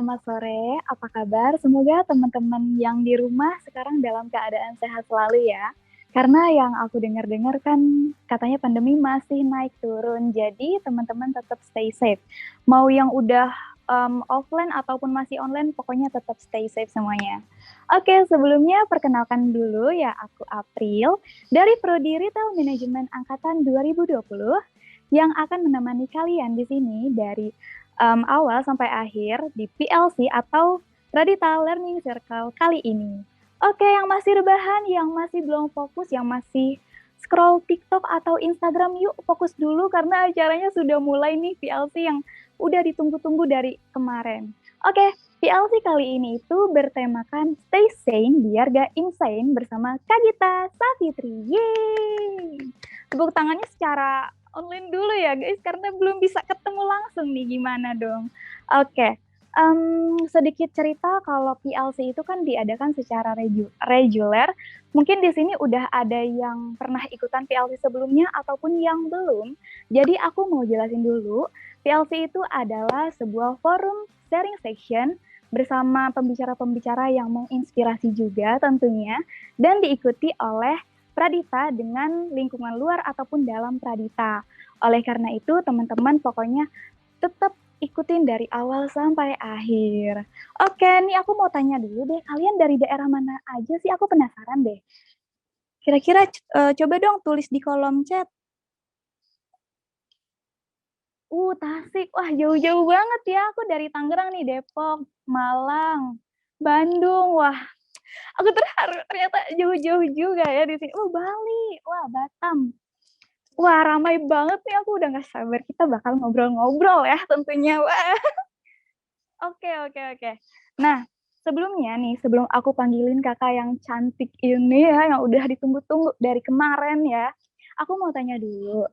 selamat sore. Apa kabar? Semoga teman-teman yang di rumah sekarang dalam keadaan sehat selalu ya. Karena yang aku dengar-dengar kan katanya pandemi masih naik turun. Jadi teman-teman tetap stay safe. Mau yang udah offline ataupun masih online, pokoknya tetap stay safe semuanya. Oke, sebelumnya perkenalkan dulu ya, aku April dari Prodi Retail Management Angkatan 2020 yang akan menemani kalian di sini dari awal sampai akhir di PLC atau Radita Learning Circle kali ini. Oke, yang masih rebahan, yang masih belum fokus, yang masih scroll TikTok atau Instagram, yuk fokus dulu karena acaranya sudah mulai nih PLC yang udah ditunggu-tunggu dari kemarin. Oke, PLC kali ini itu bertemakan Stay Sane biar gak insane bersama Kak Gita Safitri. Yeay! Tepuk tangannya secara online dulu ya guys, karena belum bisa ketemu langsung nih, gimana dong. Oke, sedikit cerita kalau PLC itu kan diadakan secara reguler. Mungkin di sini udah ada yang pernah ikutan PLC sebelumnya ataupun yang belum. Jadi aku mau jelasin dulu, PLC itu adalah sebuah forum sharing session bersama pembicara-pembicara yang menginspirasi juga tentunya, dan diikuti oleh Pradita dengan lingkungan luar ataupun dalam Pradita. Oleh karena itu, teman-teman pokoknya tetap ikutin dari awal sampai akhir. Oke, nih aku mau tanya dulu deh, kalian dari daerah mana aja sih? Aku penasaran deh. Kira-kira coba dong tulis di kolom chat. Tasik. Wah, jauh-jauh banget ya. Aku dari Tangerang nih, Depok, Malang, Bandung. Wah, aku terharu ternyata jauh-jauh juga ya di sini. Bali. Wah, Batam. Wah, ramai banget nih, aku udah gak sabar. Kita bakal ngobrol-ngobrol ya tentunya. Wah. Oke. Nah, sebelumnya nih, sebelum aku panggilin kakak yang cantik ini ya, yang udah ditunggu-tunggu dari kemarin ya, aku mau tanya dulu,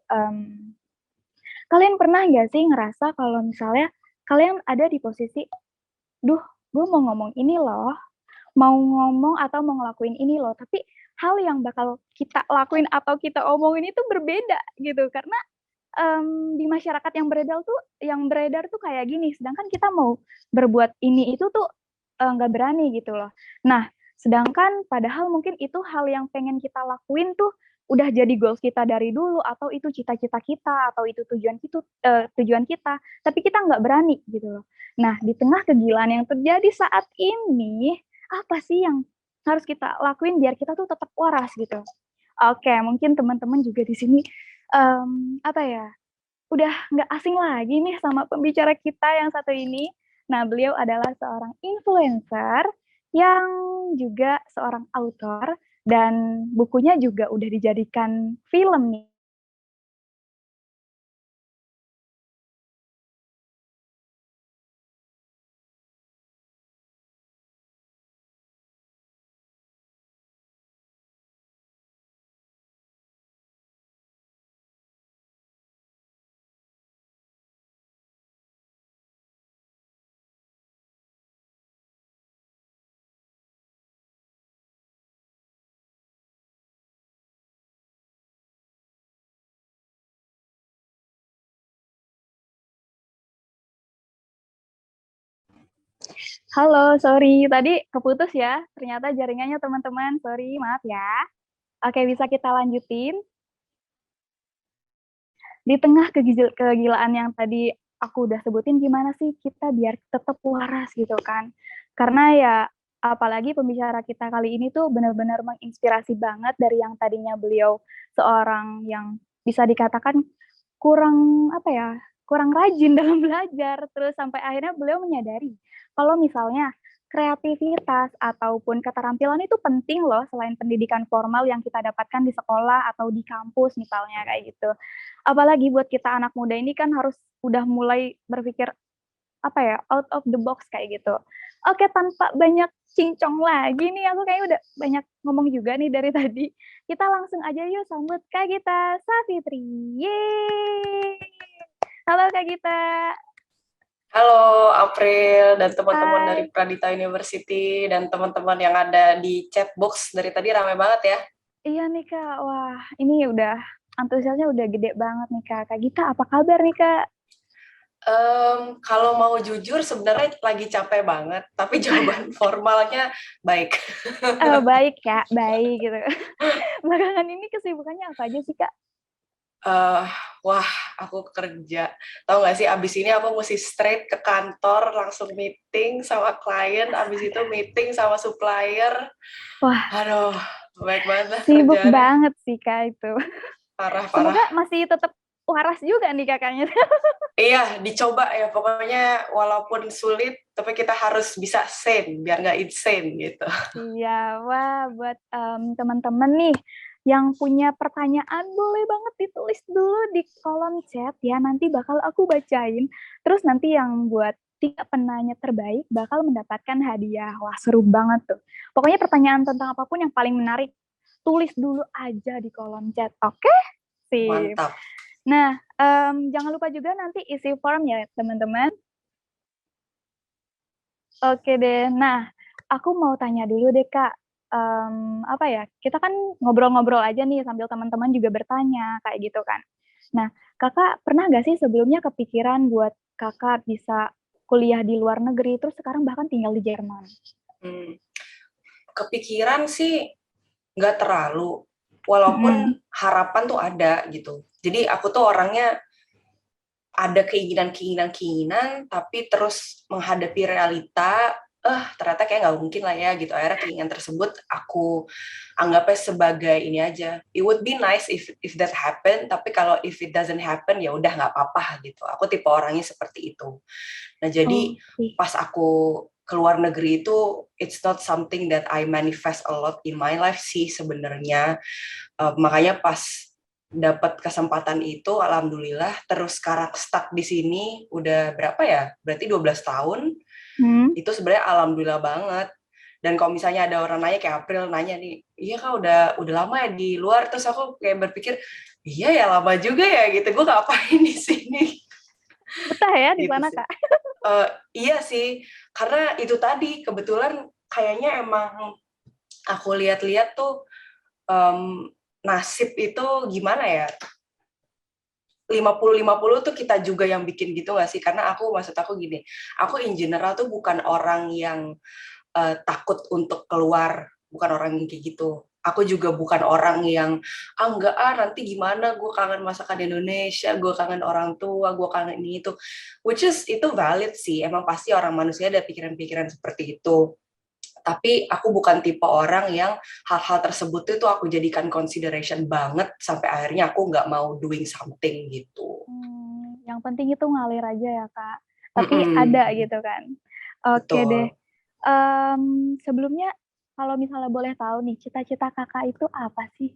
kalian pernah gak sih ngerasa kalau misalnya kalian ada di posisi, duh, gue mau ngomong ini loh, mau ngomong atau mau ngelakuin ini loh, tapi hal yang bakal kita lakuin atau kita omongin itu berbeda gitu, karena di masyarakat yang beredar tuh kayak gini, sedangkan kita mau berbuat ini itu tuh nggak berani gitu loh. Nah, sedangkan padahal mungkin itu hal yang pengen kita lakuin tuh udah jadi goals kita dari dulu, atau itu cita-cita kita, atau itu tujuan kita, tapi kita nggak berani gitu loh. Nah, di tengah kegilaan yang terjadi saat ini, apa sih yang harus kita lakuin biar kita tuh tetap waras gitu? Oke, mungkin teman-teman juga di sini apa ya, udah nggak asing lagi nih sama pembicara kita yang satu ini. Nah, beliau adalah seorang influencer yang juga seorang author dan bukunya juga udah dijadikan film nih. Halo, sorry tadi keputus ya. Ternyata jaringannya teman-teman. Sorry, maaf ya. Oke, bisa kita lanjutin. Di tengah kegilaan yang tadi aku udah sebutin, gimana sih kita biar tetap waras gitu kan. Karena ya apalagi pembicara kita kali ini tuh benar-benar menginspirasi banget, dari yang tadinya beliau seorang yang bisa dikatakan kurang apa ya, kurang rajin dalam belajar, terus sampai akhirnya beliau menyadari kalau misalnya kreativitas ataupun keterampilan itu penting loh, selain pendidikan formal yang kita dapatkan di sekolah atau di kampus misalnya kayak gitu. Apalagi buat kita anak muda ini kan harus udah mulai berpikir apa ya, out of the box kayak gitu. Oke, tanpa banyak cincong lagi nih, aku kayaknya udah banyak ngomong juga nih dari tadi. Kita langsung aja yuk sambut Kak Gita Safitri. Yeay! Halo Kak Gita. Halo April dan teman-teman dari Hai. Pradita University dan teman-teman yang ada di chat box dari tadi ramai banget ya. Iya nih Kak, wah ini udah antusiasnya udah gede banget nih Kak. Kak Gita apa kabar nih Kak? Kalau mau jujur sebenarnya lagi capek banget, tapi jawaban formalnya baik. Baik ya, baik gitu. Belakangan ini kesibukannya apa aja sih, Kak? Eh, wah, aku kerja. Tahu nggak sih, abis ini aku mesti straight ke kantor, langsung meeting sama klien, abis itu meeting sama supplier. Wah, Aduh, baik banget lah sibuk kerjaannya. banget sih, Kak, itu. Parah-parah. Semoga masih tetap waras juga nih kakaknya. Iya, dicoba ya. Pokoknya walaupun sulit, tapi kita harus bisa sane, biar nggak insane gitu. Iya, wah buat teman-teman nih yang punya pertanyaan boleh banget ditulis dulu di kolom chat ya. Nanti bakal aku bacain. Terus nanti yang buat 3 penanya terbaik bakal mendapatkan hadiah. Wah, seru banget tuh. Pokoknya pertanyaan tentang apapun yang paling menarik, tulis dulu aja di kolom chat. Oke? Sip. Mantap. Nah, jangan lupa juga nanti isi form ya, teman-teman. Oke deh. Nah, aku mau tanya dulu deh, Kak. Apa ya, kita kan ngobrol-ngobrol aja nih sambil teman-teman juga bertanya, kayak gitu kan. Nah, Kakak pernah nggak sih sebelumnya kepikiran buat Kakak bisa kuliah di luar negeri, terus sekarang bahkan tinggal di Jerman? Hmm, kepikiran sih nggak terlalu, Mm-mm. walaupun harapan tuh ada gitu. Jadi aku tuh orangnya ada keinginan-keinginan, tapi terus menghadapi realita, ternyata kayak nggak mungkin lah ya gitu. Akhirnya keinginan tersebut aku anggapnya sebagai ini aja. It would be nice if that happen, tapi kalau if it doesn't happen ya udah nggak apa-apa gitu. Aku tipe orangnya seperti itu. Nah jadi Oh, sih. pas aku keluar negeri itu, it's not something that I manifest a lot in my life sih sebenarnya. Makanya pas dapat kesempatan itu, alhamdulillah, terus sekarang stuck di sini udah berapa ya? Berarti 12 tahun. Hmm. Itu sebenarnya alhamdulillah banget. Dan kalau misalnya ada orang nanya kayak April nanya nih, iya kak udah lama ya di luar, terus aku kayak berpikir, iya ya lama juga ya gitu. Gue ngapain di sini Betah ya di gitu sana, sih. Kak? Iya sih, karena itu tadi kebetulan kayaknya emang aku lihat-lihat tuh um, nasib itu gimana ya? 50-50 tuh kita juga yang bikin gitu gak sih? Karena maksud aku gini, aku in general tuh bukan orang yang takut untuk keluar, bukan orang yang kayak gitu. Aku juga bukan orang yang, enggak nanti gimana, gue kangen masakan Indonesia, gue kangen orang tua, gue kangen ini itu. Which is, itu valid sih, emang pasti orang manusia ada pikiran-pikiran seperti itu. Tapi aku bukan tipe orang yang hal-hal tersebut itu aku jadikan consideration banget sampai akhirnya aku nggak mau doing something gitu. Yang penting itu ngalir aja ya, Kak. Tapi ada Mm-mm, gitu kan. Oke deh. betul. Sebelumnya, kalau misalnya boleh tahu nih, cita-cita kakak itu apa sih?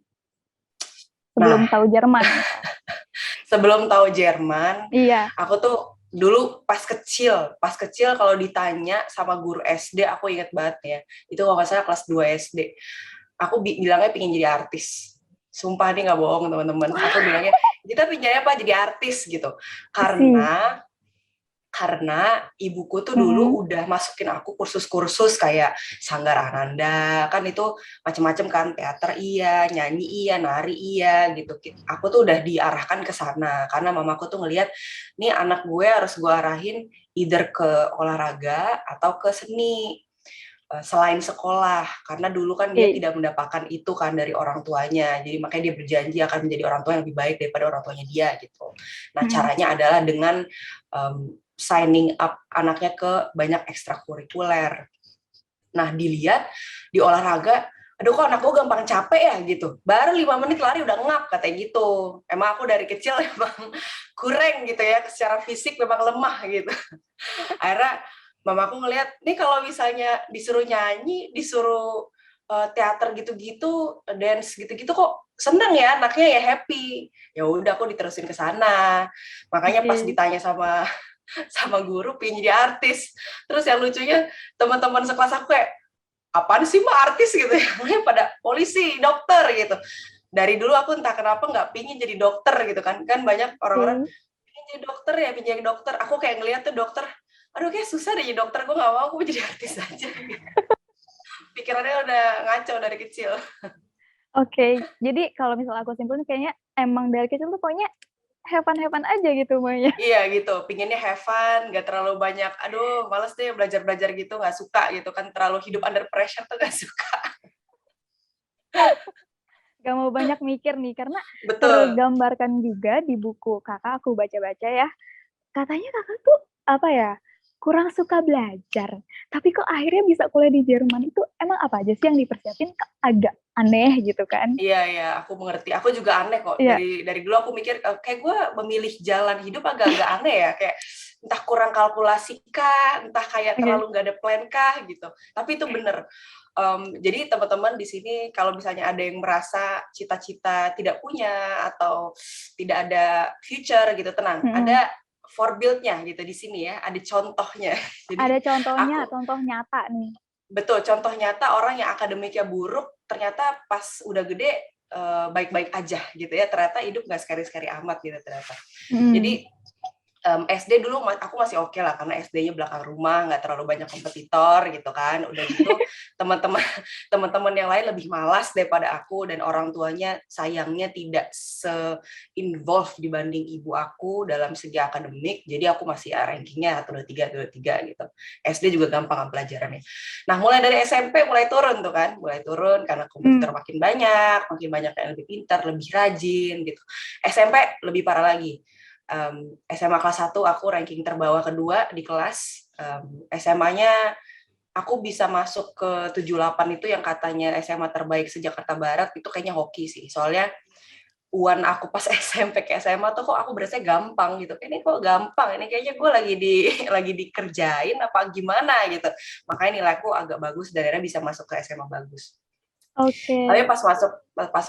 Nah, Sebelum tahu Jerman misal. sebelum tahu Jerman, Iya. aku tuh dulu pas kecil kalau ditanya sama guru SD, aku inget banget ya, itu kalau nggak salah kelas 2 SD, aku bilangnya pingin jadi artis. Sumpah nih nggak bohong teman-teman, aku bilangnya kita pinginnya apa jadi artis gitu, Sih. karena ibuku tuh Mm-mm. dulu udah masukin aku kursus-kursus kayak Sanggar Ananda, kan itu macam-macam kan, teater iya, nyanyi iya, nari iya gitu. Aku tuh udah diarahkan ke sana karena mamaku tuh ngelihat nih anak gue harus gue arahin either ke olahraga atau ke seni, selain sekolah, karena dulu kan dia Oke. tidak mendapatkan itu kan dari orang tuanya, jadi makanya dia berjanji akan menjadi orang tua yang lebih baik daripada orang tuanya dia gitu. Nah Mm-mm. caranya adalah dengan signing up anaknya ke banyak ekstrakurikuler. Nah dilihat di olahraga, aduh kok anak gue gampang capek ya gitu, baru 5 menit lari udah ngap katanya gitu. Emang aku dari kecil emang kurang gitu ya, secara fisik memang lemah gitu. Akhirnya mamaku ngelihat nih kalau misalnya disuruh nyanyi, disuruh teater gitu-gitu, dance gitu-gitu kok seneng ya anaknya ya, happy. Ya udah aku diterusin ke sana. Makanya pas Oke. ditanya sama guru pengen jadi artis. Terus yang lucunya teman-teman sekelas aku kayak apaan sih mbak artis gitu ya, pada polisi, dokter gitu. Dari dulu aku entah kenapa nggak pingin jadi dokter gitu kan, kan banyak orang-orang Oke. pingin jadi dokter ya, pingin jadi dokter. Aku kayak ngeliat tuh dokter, aduh kayak susah deh jadi dokter, gue nggak mau, aku mau jadi artis aja. Pikirannya udah ngaco dari kecil. Oke. Jadi kalau misalnya aku simpulin kayaknya emang dari kecil tuh pokoknya have fun aja gitu maunya. Iya gitu, pinginnya have fun, nggak terlalu banyak, aduh males deh belajar-belajar gitu, nggak suka gitu kan, terlalu hidup under pressure tuh nggak suka. Gak mau banyak mikir nih, karena Betul. tergambarkan juga di buku kakak aku baca-baca ya, katanya kakak tuh apa ya, kurang suka belajar, tapi kok akhirnya bisa kuliah di Jerman. Itu emang apa aja sih yang dipersiapin? Agak aneh gitu kan. Iya, iya, aku mengerti. Aku juga aneh kok. Iya, Dari dulu aku mikir, kayak gue memilih jalan hidup agak-agak aneh ya. Kayak entah kurang kalkulasi kah, entah kayak oke. terlalu nggak ada plan kah gitu. Tapi itu bener. Jadi teman-teman di sini kalau misalnya ada yang merasa cita-cita tidak punya atau tidak ada future gitu, tenang. Mm-mm. Ada for build-nya gitu di sini ya, ada contohnya. Jadi Ada contohnya, aku contoh nyata nih. betul, contoh nyata orang yang akademiknya buruk, ternyata pas udah gede baik-baik aja gitu ya. Ternyata hidup nggak scary-scary amat gitu ternyata. Mm. Jadi SD dulu aku masih oke lah karena SD-nya belakang rumah, nggak terlalu banyak kompetitor gitu kan. Udah gitu teman-teman teman-teman yang lain lebih malas daripada aku dan orang tuanya sayangnya tidak se-involve dibanding ibu aku dalam segi akademik. Jadi aku masih rankingnya 1 2 3 2 3 gitu. SD juga gampang pelajarannya. Nah, mulai dari SMP mulai turun tuh kan, mulai turun karena Mm. kompetitor makin banyak yang lebih pintar, lebih rajin gitu. SMP lebih parah lagi. SMA kelas 1 aku ranking terbawah kedua di kelas. SMA-nya aku bisa masuk ke 78 itu yang katanya SMA terbaik se-Jakarta Barat, itu kayaknya hoki sih. Soalnya UAN aku pas SMP ke SMA tuh kok aku berasa gampang gitu. Ini kok gampang, ini kayaknya gue lagi lagi dikerjain apa gimana gitu. Makanya nilaiku agak bagus dan akhirnya bisa masuk ke SMA bagus. Oke. Tapi pas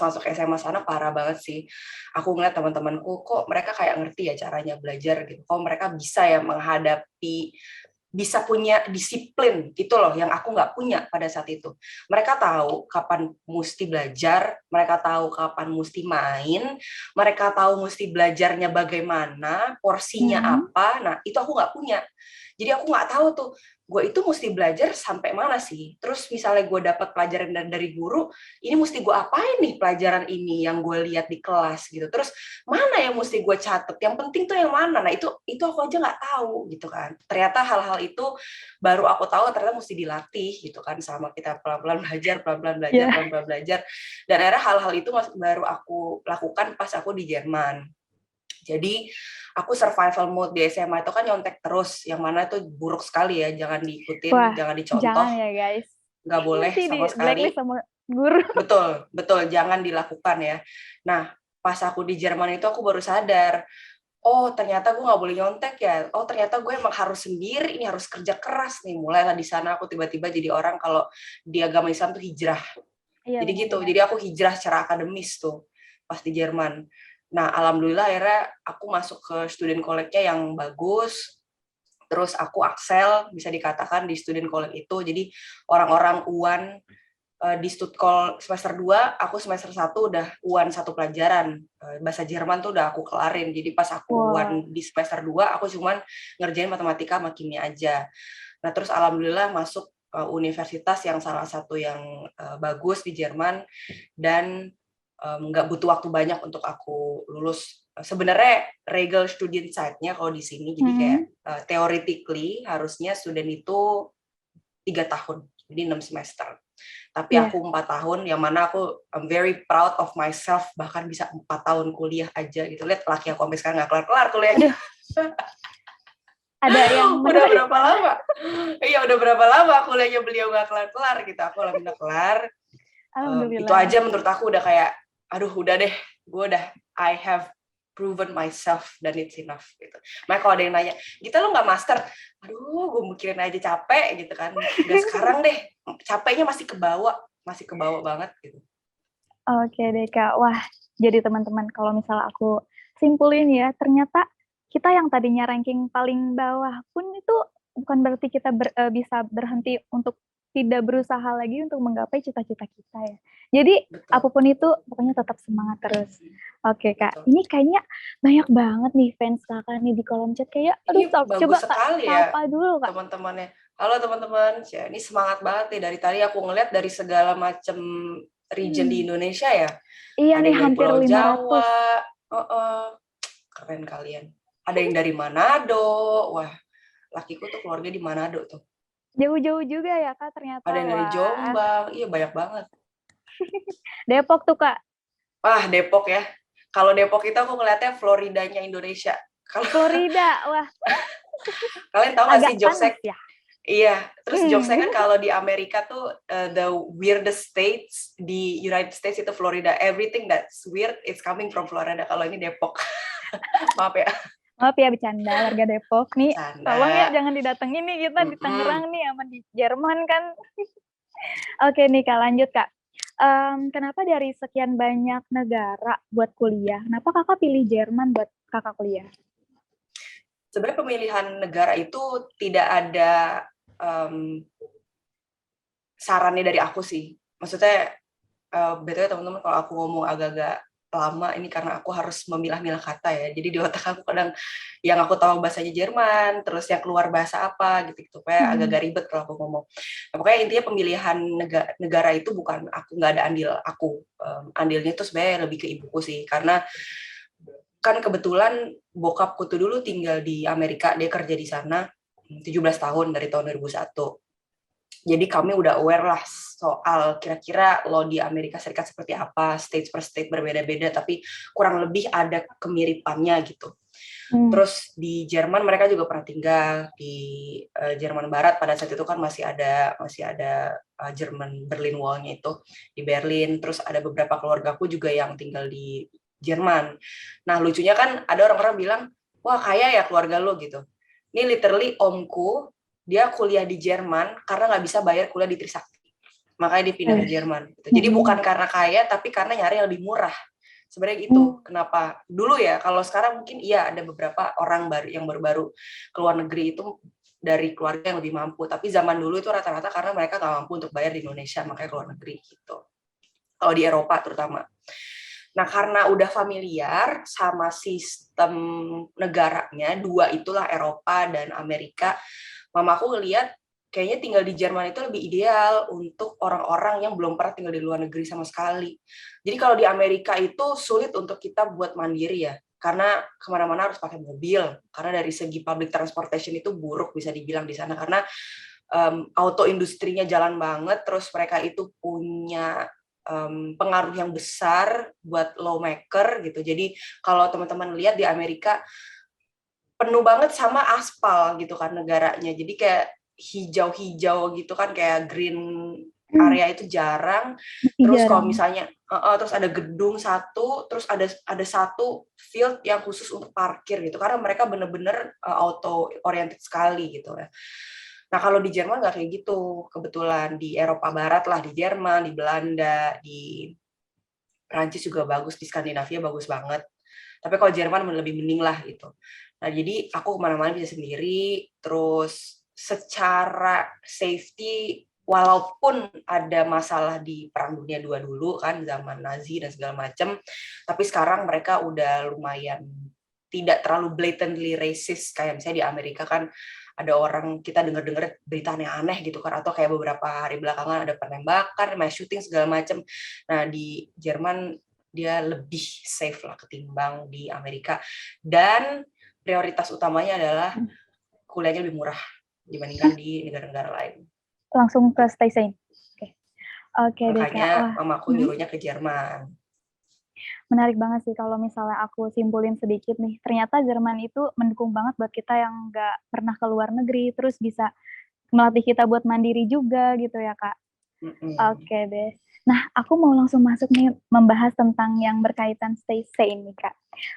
masuk SMA sana parah banget sih. Aku ngeliat teman-temanku kok mereka kayak ngerti ya caranya belajar gitu. Kok mereka bisa ya menghadapi, bisa punya disiplin itu loh yang aku nggak punya pada saat itu. Mereka tahu kapan mesti belajar, mereka tahu kapan mesti main, mereka tahu mesti belajarnya bagaimana, porsinya Mm. apa. Nah itu aku nggak punya. Jadi aku nggak tahu tuh, gue itu mesti belajar sampai mana sih. Terus misalnya gue dapat pelajaran dari guru, ini mesti gue apain nih pelajaran ini yang gue lihat di kelas gitu. Terus mana yang mesti gue catat? Yang penting tuh yang mana? Nah itu aku aja nggak tahu gitu kan. Ternyata hal-hal itu baru aku tahu ternyata mesti dilatih gitu kan, sama kita pelan-pelan belajar, pelan-pelan belajar, Ya. pelan-pelan belajar. Dan akhirnya hal-hal itu baru aku lakukan pas aku di Jerman. Jadi aku survival mode di SMA itu kan nyontek terus, yang mana itu buruk sekali ya, jangan diikutin, Wah, jangan dicontoh, jangan ya guys. nggak boleh Nanti di sama blacklist sekali. sama guru. Betul, betul, jangan dilakukan ya. Nah, pas aku di Jerman itu aku baru sadar, oh ternyata gue nggak boleh nyontek ya, oh ternyata gue emang harus sendiri, ini harus kerja keras nih. Mulailah di sana aku tiba-tiba jadi orang kalau di agama Islam tuh hijrah. Iya Jadi gitu, benar-benar. jadi aku hijrah secara akademis tuh pas di Jerman. Nah, alhamdulillah akhirnya aku masuk ke student college-nya yang bagus. Terus aku Axel, bisa dikatakan di student college itu. Jadi orang-orang UAN di Stutkol semester 2, aku semester 1 udah UAN satu pelajaran. Bahasa Jerman tuh udah aku kelarin. Jadi pas aku Wah. UAN di semester 2, aku cuman ngerjain matematika sama kimia aja. Nah, terus alhamdulillah masuk universitas yang salah satu yang bagus di Jerman dan nggak butuh waktu banyak untuk aku lulus. Sebenarnya Regel Studienzeit-nya kalau di sini, jadi kayak Mm. theoretically harusnya student itu 3 tahun, jadi 6 semester. Tapi Iya. aku 4 tahun, yang mana aku I'm very proud of myself, bahkan bisa 4 tahun kuliah aja gitu. Lihat laki aku sampai sekarang nggak kelar-kelar kuliahnya. Aduh, ada yang Udah menurut. berapa lama? Iya, udah berapa lama kuliahnya beliau nggak kelar-kelar gitu. Aku alhamdulillah kelar. Itu Alhamdulillah. aja menurut aku udah kayak, aduh udah deh, gue udah I have proven myself dan it's enough gitu. Makanya kalau ada yang nanya, kita lo nggak master? Aduh, gue mikirin aja capek gitu kan. Nggak sekarang deh, capeknya masih kebawa banget gitu. Oke deh Kak. Wah, jadi teman-teman kalau misalnya aku simpulin ya, ternyata kita yang tadinya ranking paling bawah pun itu bukan berarti kita bisa berhenti untuk tidak berusaha lagi untuk menggapai cita-cita kita ya. Jadi Betul, apapun itu pokoknya tetap semangat terus. Oke Kak, betul. ini kayaknya banyak banget nih fans Kakak nih di kolom chat, kayak aduh Ini coba bagus Kak sekali ya sapa dulu Kak. teman-temannya. Halo teman-teman, ini semangat banget nih dari tadi aku ngeliat dari segala macam region di Hmm, Indonesia ya. iya Ada nih yang dari hampir Pulau 500. Jawa, uh-uh. keren kalian. Ada yang dari Manado, wah lakiku tuh keluarga di Manado tuh. Jauh-jauh juga ya Kak ternyata, Ada yang dari wah. Jombang, iya banyak banget. Depok tuh Kak. Wah Depok ya, kalau Depok itu aku ngeliatnya Floridanya Indonesia. Kalau Florida, wah kalian tahu nggak sih agak panas jokesnya? ya. Iya, terus jokesnya kan Hmm. kalau di Amerika tuh the weirdest states di United States itu Florida. Everything that's weird is coming from Florida. Kalau ini Depok, maaf ya. Maaf ya bercanda warga Depok nih. Tolong ya Canda. jangan didatengin nih kita di Mm-mm. Tangerang nih sama di Jerman kan. Oke nih Kak lanjut Kak. Kenapa dari sekian banyak negara buat kuliah, kenapa Kakak pilih Jerman buat Kakak kuliah? Sebenarnya pemilihan negara itu tidak ada um, sarannya dari aku sih. Maksudnya, BTW teman-teman kalau aku ngomong agak-agak lama ini karena aku harus memilah-milah kata ya. Jadi di otak aku kadang yang aku tahu bahasanya Jerman, terus yang keluar bahasa apa gitu-gitu. Kayak agak-agak ribet kalau aku ngomong. Nah, pokoknya intinya pemilihan negara itu bukan aku, nggak ada andil aku. Andilnya itu sebenarnya lebih ke ibuku sih. Karena kan kebetulan bokapku tuh dulu tinggal di Amerika, dia kerja di sana 17 tahun dari tahun 2001. Jadi kami udah aware lah soal kira-kira lo di Amerika Serikat seperti apa, state per state berbeda-beda, tapi kurang lebih ada kemiripannya gitu. Terus di Jerman mereka juga pernah tinggal di Jerman Barat pada saat itu kan masih ada Jerman Berlin Wall-nya itu di Berlin. Terus ada beberapa keluargaku juga yang tinggal di Jerman. Nah lucunya kan ada orang-orang bilang, wah kaya ya keluarga lo gitu. Ini literally omku dia kuliah di Jerman karena nggak bisa bayar kuliah di Trisakti. Makanya dia pindah ke Jerman. Gitu. Jadi bukan karena kaya, tapi karena nyari yang lebih murah. Sebenarnya gitu. Kenapa? Dulu ya, kalau sekarang mungkin iya ada beberapa orang baru yang baru-baru keluar negeri itu dari keluarga yang lebih mampu. Tapi zaman dulu itu rata-rata karena mereka nggak mampu untuk bayar di Indonesia, makanya keluar negeri gitu. Kalau di Eropa terutama. Nah, karena udah familiar sama sistem negaranya, dua itulah Eropa dan Amerika, mamaku ngelihat kayaknya tinggal di Jerman itu lebih ideal untuk orang-orang yang belum pernah tinggal di luar negeri sama sekali. Jadi kalau di Amerika itu sulit untuk kita buat mandiri ya, karena kemana-mana harus pakai mobil. Karena dari segi public transportation itu buruk bisa dibilang di sana, karena auto industrinya jalan banget, terus mereka itu punya pengaruh yang besar buat lawmaker gitu. Jadi kalau teman-teman lihat di Amerika penuh banget sama aspal gitu kan negaranya. Jadi kayak hijau-hijau gitu kan, kayak green area itu jarang. Terus kalau Jarang. misalnya terus ada gedung satu, terus ada satu field yang khusus untuk parkir gitu. Karena mereka bener-bener auto oriented sekali gitu ya. Nah kalau di Jerman nggak kayak gitu. Kebetulan di Eropa Barat lah, di Jerman, di Belanda, di Prancis juga bagus, di Skandinavia bagus banget. Tapi kalau Jerman lebih mending lah gitu. Nah, jadi aku kemana-mana bisa sendiri, terus secara safety, walaupun ada masalah di Perang Dunia II dulu kan, zaman Nazi dan segala macam, tapi sekarang mereka udah lumayan tidak terlalu blatantly racist, kayak misalnya di Amerika kan ada orang, kita dengar-dengar berita aneh-aneh gitu kan, atau kayak beberapa hari belakangan ada penembakan, mass shooting segala macam. Nah, di Jerman dia lebih safe lah ketimbang di Amerika, dan prioritas utamanya adalah kuliahnya lebih murah dibandingkan di negara-negara lain. Langsung ke stay sane. Oke deh Kak. Makanya Wah, mamaku nyuruhnya ke Jerman. menarik banget sih kalau misalnya aku simpulin sedikit nih. Ternyata Jerman itu mendukung banget buat kita yang nggak pernah ke luar negeri, terus bisa melatih kita buat mandiri juga gitu ya Kak. Oke deh. Nah, aku mau langsung masuk nih membahas tentang yang berkaitan stay sane nih Kak.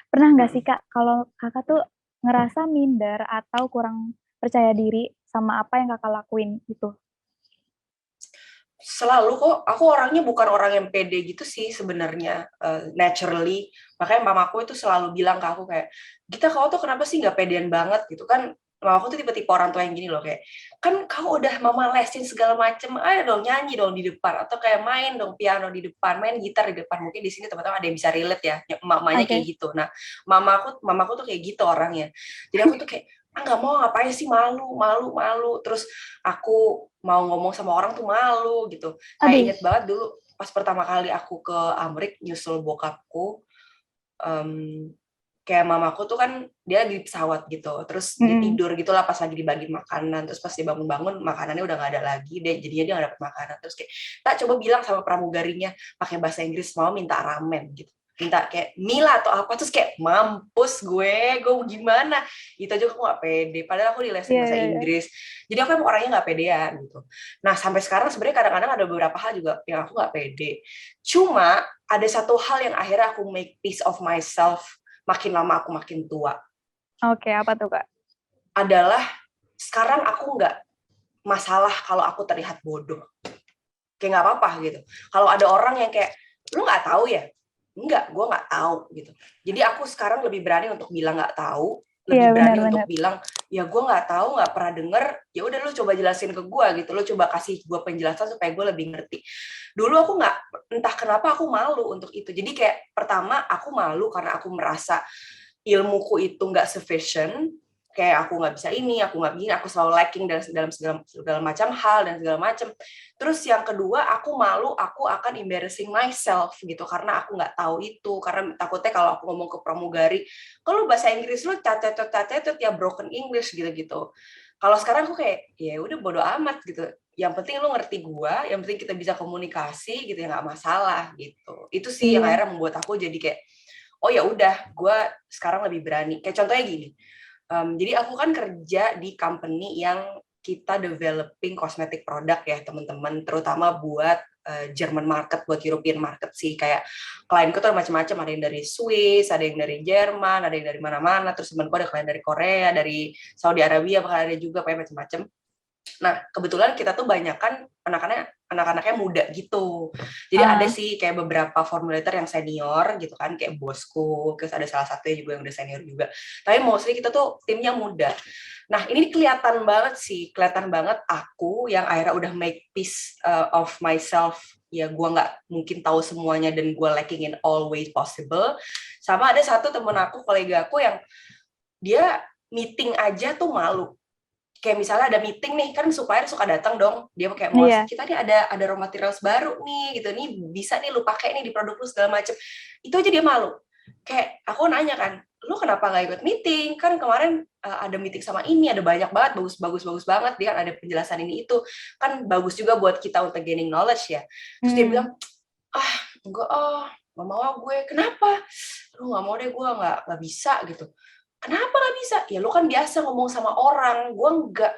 Pernah nggak sih Kak, kalau Kakak tuh ngerasa minder atau kurang percaya diri sama apa yang Kakak lakuin itu? Selalu kok, aku orangnya bukan orang yang pede gitu sih sebenarnya, naturally. Makanya mamaku itu selalu bilang ke aku kayak, Gita kau tuh kenapa sih nggak pedean banget gitu kan. Mamaku tuh tipe-tipe orang tua yang gini loh, kayak kan kau udah mama lesin segala macem, ayo dong nyanyi dong di depan, atau kayak main dong piano di depan, main gitar di depan. Mungkin di sini teman-teman ada yang bisa relate ya, emak-emaknya kayak Oke. gitu. Nah, mamaku tuh kayak gitu orangnya. Jadi aku tuh kayak, nggak mau, ngapain sih, malu. Terus aku mau ngomong sama orang tuh malu gitu. Kayak Aduh. inget banget dulu pas pertama kali aku ke Amrik nyusul bokapku, um, kayak mamaku tuh kan dia di pesawat gitu, terus dia Mm-mm. tidur gitu lah pas lagi dibagi makanan, terus pas dia bangun-bangun makanannya udah nggak ada lagi, deh jadinya dia nggak dapet makanan, terus kayak tak coba bilang sama pramugarinya pakai bahasa Inggris mau minta ramen gitu, minta kayak Mila atau apa, terus kayak mampus gue mau gimana, itu aja aku nggak pede, padahal aku di lesin Iya, bahasa iya, iya. Inggris, jadi aku emang orangnya nggak pedean gitu. Nah sampai sekarang sebenarnya kadang-kadang ada beberapa hal juga yang aku nggak pede, cuma ada satu hal yang akhirnya aku make peace of myself makin lama aku makin tua, Oke, apa tuh Kak? adalah sekarang aku nggak masalah kalau aku terlihat bodoh, kayak nggak apa-apa gitu. Kalau ada orang yang kayak lu nggak tahu ya, enggak, gue nggak tahu gitu. Jadi aku sekarang lebih berani untuk bilang nggak tahu, Iya, lebih berani untuk benar-benar. bilang ya gue nggak tahu, nggak pernah denger, ya udah lu coba jelasin ke gue gitu, lu coba kasih gue penjelasan supaya gue lebih ngerti. Dulu aku nggak, entah kenapa aku malu untuk itu. Jadi kayak pertama aku malu karena aku merasa ilmuku itu nggak sufficient, kayak aku nggak bisa ini, aku nggak begini, aku selalu lacking dalam segala macam hal dan segala macam. Terus yang kedua, aku malu, aku akan embarrassing myself gitu, karena aku nggak tahu itu, karena takutnya kalau aku ngomong ke pramugari, kalau bahasa Inggris lu catet ya broken English gitu-gitu. Kalau sekarang aku kayak, ya udah bodo amat gitu. Yang penting lu ngerti gua, yang penting kita bisa komunikasi gitu ya, nggak masalah gitu. Itu sih yang Iya. akhirnya membuat aku jadi kayak, oh ya udah, gue sekarang lebih berani. Kayak contohnya gini, jadi aku kan kerja di company yang kita developing kosmetik produk ya teman-teman, terutama buat German market, buat European market sih. Kayak klienku tuh macam-macam, ada yang dari Swiss, ada yang dari Jerman, ada yang dari mana-mana. Terus temanku ada klien dari Korea, dari Saudi Arabia, bahkan ada juga kayak macam-macam. Nah, kebetulan kita tuh banyak kan anak-anaknya muda gitu. Jadi ada Ah, sih kayak beberapa formulator yang senior gitu kan, kayak bosku, terus ada salah satunya juga yang udah senior juga. Tapi mostly kita tuh timnya muda. Nah, ini kelihatan banget sih, kelihatan banget aku yang akhirnya udah make peace of myself. Ya, gue nggak mungkin tahu semuanya dan gue lacking in all way possible. Sama ada satu temen aku, kolega aku yang dia meeting aja tuh malu, kayak misalnya ada meeting nih kan supplier suka datang dong, dia kayak mau iya. kita nih ada raw materials baru nih gitu nih, bisa nih lu pakai nih di produk lu segala macem, itu aja dia malu. Kayak aku nanya kan, lu kenapa nggak ikut meeting, kan kemarin ada meeting sama ini, ada banyak banget, bagus banget, dia kan ada penjelasan ini itu, kan bagus juga buat kita untuk gaining knowledge ya. Terus dia Hmm. bilang, ah enggak, nggak mau gue, kenapa, lu nggak mau deh, gue nggak bisa gitu. Kenapa nggak bisa? Ya lu kan biasa ngomong sama orang, gue enggak.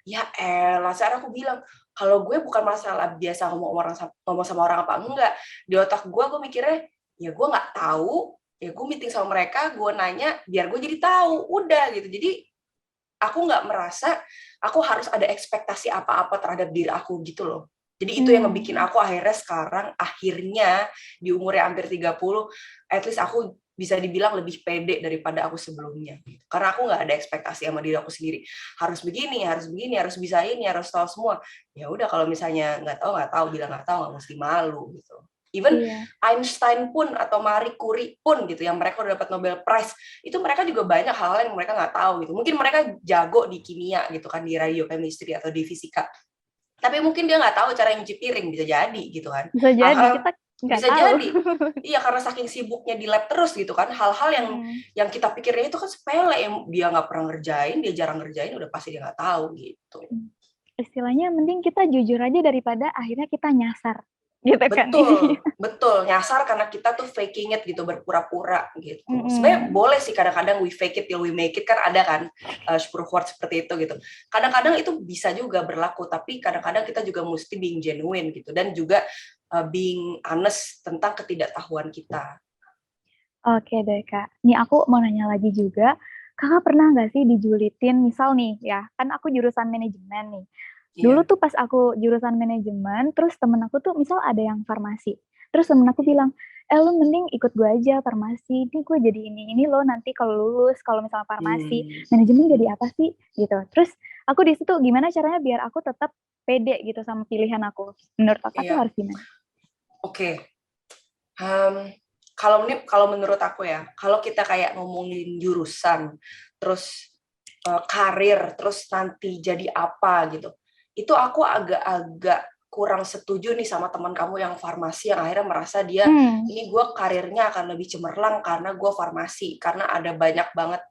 Ya elah, sekarang aku bilang, kalau gue bukan masalah biasa ngomong sama orang apa enggak, di otak gue mikirnya, ya gue nggak tahu, ya gue meeting sama mereka, gue nanya, biar gue jadi tahu, udah gitu. Jadi aku nggak merasa aku harus ada ekspektasi apa-apa terhadap diri aku gitu loh. Jadi itu yang ngebikin Hmm. aku akhirnya sekarang, akhirnya di umur yang hampir 30, at least aku bisa dibilang lebih pede daripada aku sebelumnya. Karena aku nggak ada ekspektasi sama diri aku sendiri. Harus begini, harus bisa ini, harus tahu semua. Ya udah, kalau misalnya nggak tahu, bilang nggak tahu, nggak mesti malu gitu. Even Iya. Einstein pun atau Marie Curie pun gitu, yang mereka udah dapat Nobel Prize, itu mereka juga banyak hal-hal yang mereka nggak tahu gitu. Mungkin mereka jago di kimia gitu kan, di radiochemistry atau di fisika, tapi mungkin dia nggak tahu cara nyuci piring, bisa jadi gitu kan. Bisa jadi Hal-hal kita nggak bisa tahu. jadi, iya, karena saking sibuknya di lab terus gitu kan, hal-hal Mm-mm. yang kita pikirnya itu kan sepele, yang dia nggak pernah ngerjain, dia jarang ngerjain, udah pasti dia nggak tahu gitu. Istilahnya mending kita jujur aja daripada akhirnya kita nyasar gitu kan Betul, ini. betul. Nyasar karena kita tuh faking it gitu, berpura-pura gitu. Sebenarnya Mm-mm. boleh sih kadang-kadang we fake it till we make it, kan ada kan proof word seperti itu gitu. Kadang-kadang itu bisa juga berlaku, tapi kadang-kadang kita juga mesti being genuine gitu, dan juga being honest tentang ketidaktahuan kita. Oke deh Kak. Nih aku mau nanya lagi juga. Kakak pernah nggak sih dijulitin, misal nih ya, kan aku jurusan manajemen nih. Dulu Iya. tuh pas aku jurusan manajemen, terus temen aku tuh misal ada yang farmasi. Terus temen aku bilang, lu mending ikut gue aja farmasi. Ini gue jadi ini loh nanti kalau lulus, kalau misalnya farmasi. Hmm. Manajemen jadi apa sih? Gitu. Terus aku di situ gimana caranya biar aku tetap pede gitu sama pilihan aku. Menurut kakak tuh Iya. harus gimana? Oke. Um, kalau menurut aku ya, kalau kita kayak ngomongin jurusan, terus karir, terus nanti jadi apa gitu, itu aku agak-agak kurang setuju nih sama teman kamu yang farmasi yang akhirnya merasa dia Hmm. ini gue karirnya akan lebih cemerlang karena gue farmasi, karena ada banyak banget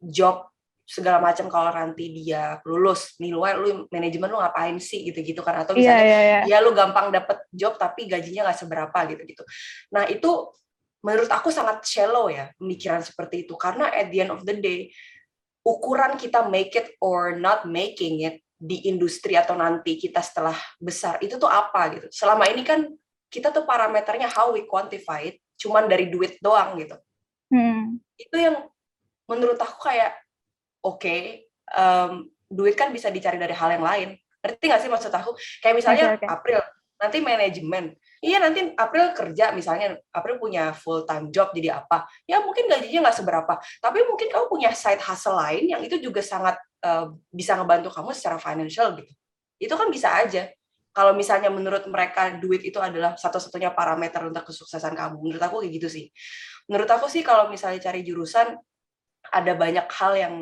job segala macam kalau nanti dia lulus nih, lu manajemen lu ngapain sih gitu-gitu kan, atau Iya, misalnya iya, iya. ya lu gampang dapet job tapi gajinya nggak seberapa gitu-gitu. Nah itu menurut aku sangat shallow ya pemikiran seperti itu, karena at the end of the day ukuran kita make it or not making it di industri atau nanti kita setelah besar itu tuh apa gitu. Selama ini kan kita tuh parameternya how we quantify it cuman dari duit doang gitu. Hmm. Itu yang menurut aku kayak oke, duit kan bisa dicari dari hal yang lain. Ngerti nggak sih maksud aku? Kayak Oke, misalnya oke. April, nanti manajemen. Iya nanti April kerja, misalnya April punya full time job jadi apa? Ya mungkin gajinya nggak seberapa, tapi mungkin kamu punya side hustle lain yang itu juga sangat bisa ngebantu kamu secara financial gitu. Itu kan bisa aja. Kalau misalnya menurut mereka duit itu adalah satu-satunya parameter untuk kesuksesan kamu, menurut aku kayak gitu sih. Menurut aku sih kalau misalnya cari jurusan ada banyak hal yang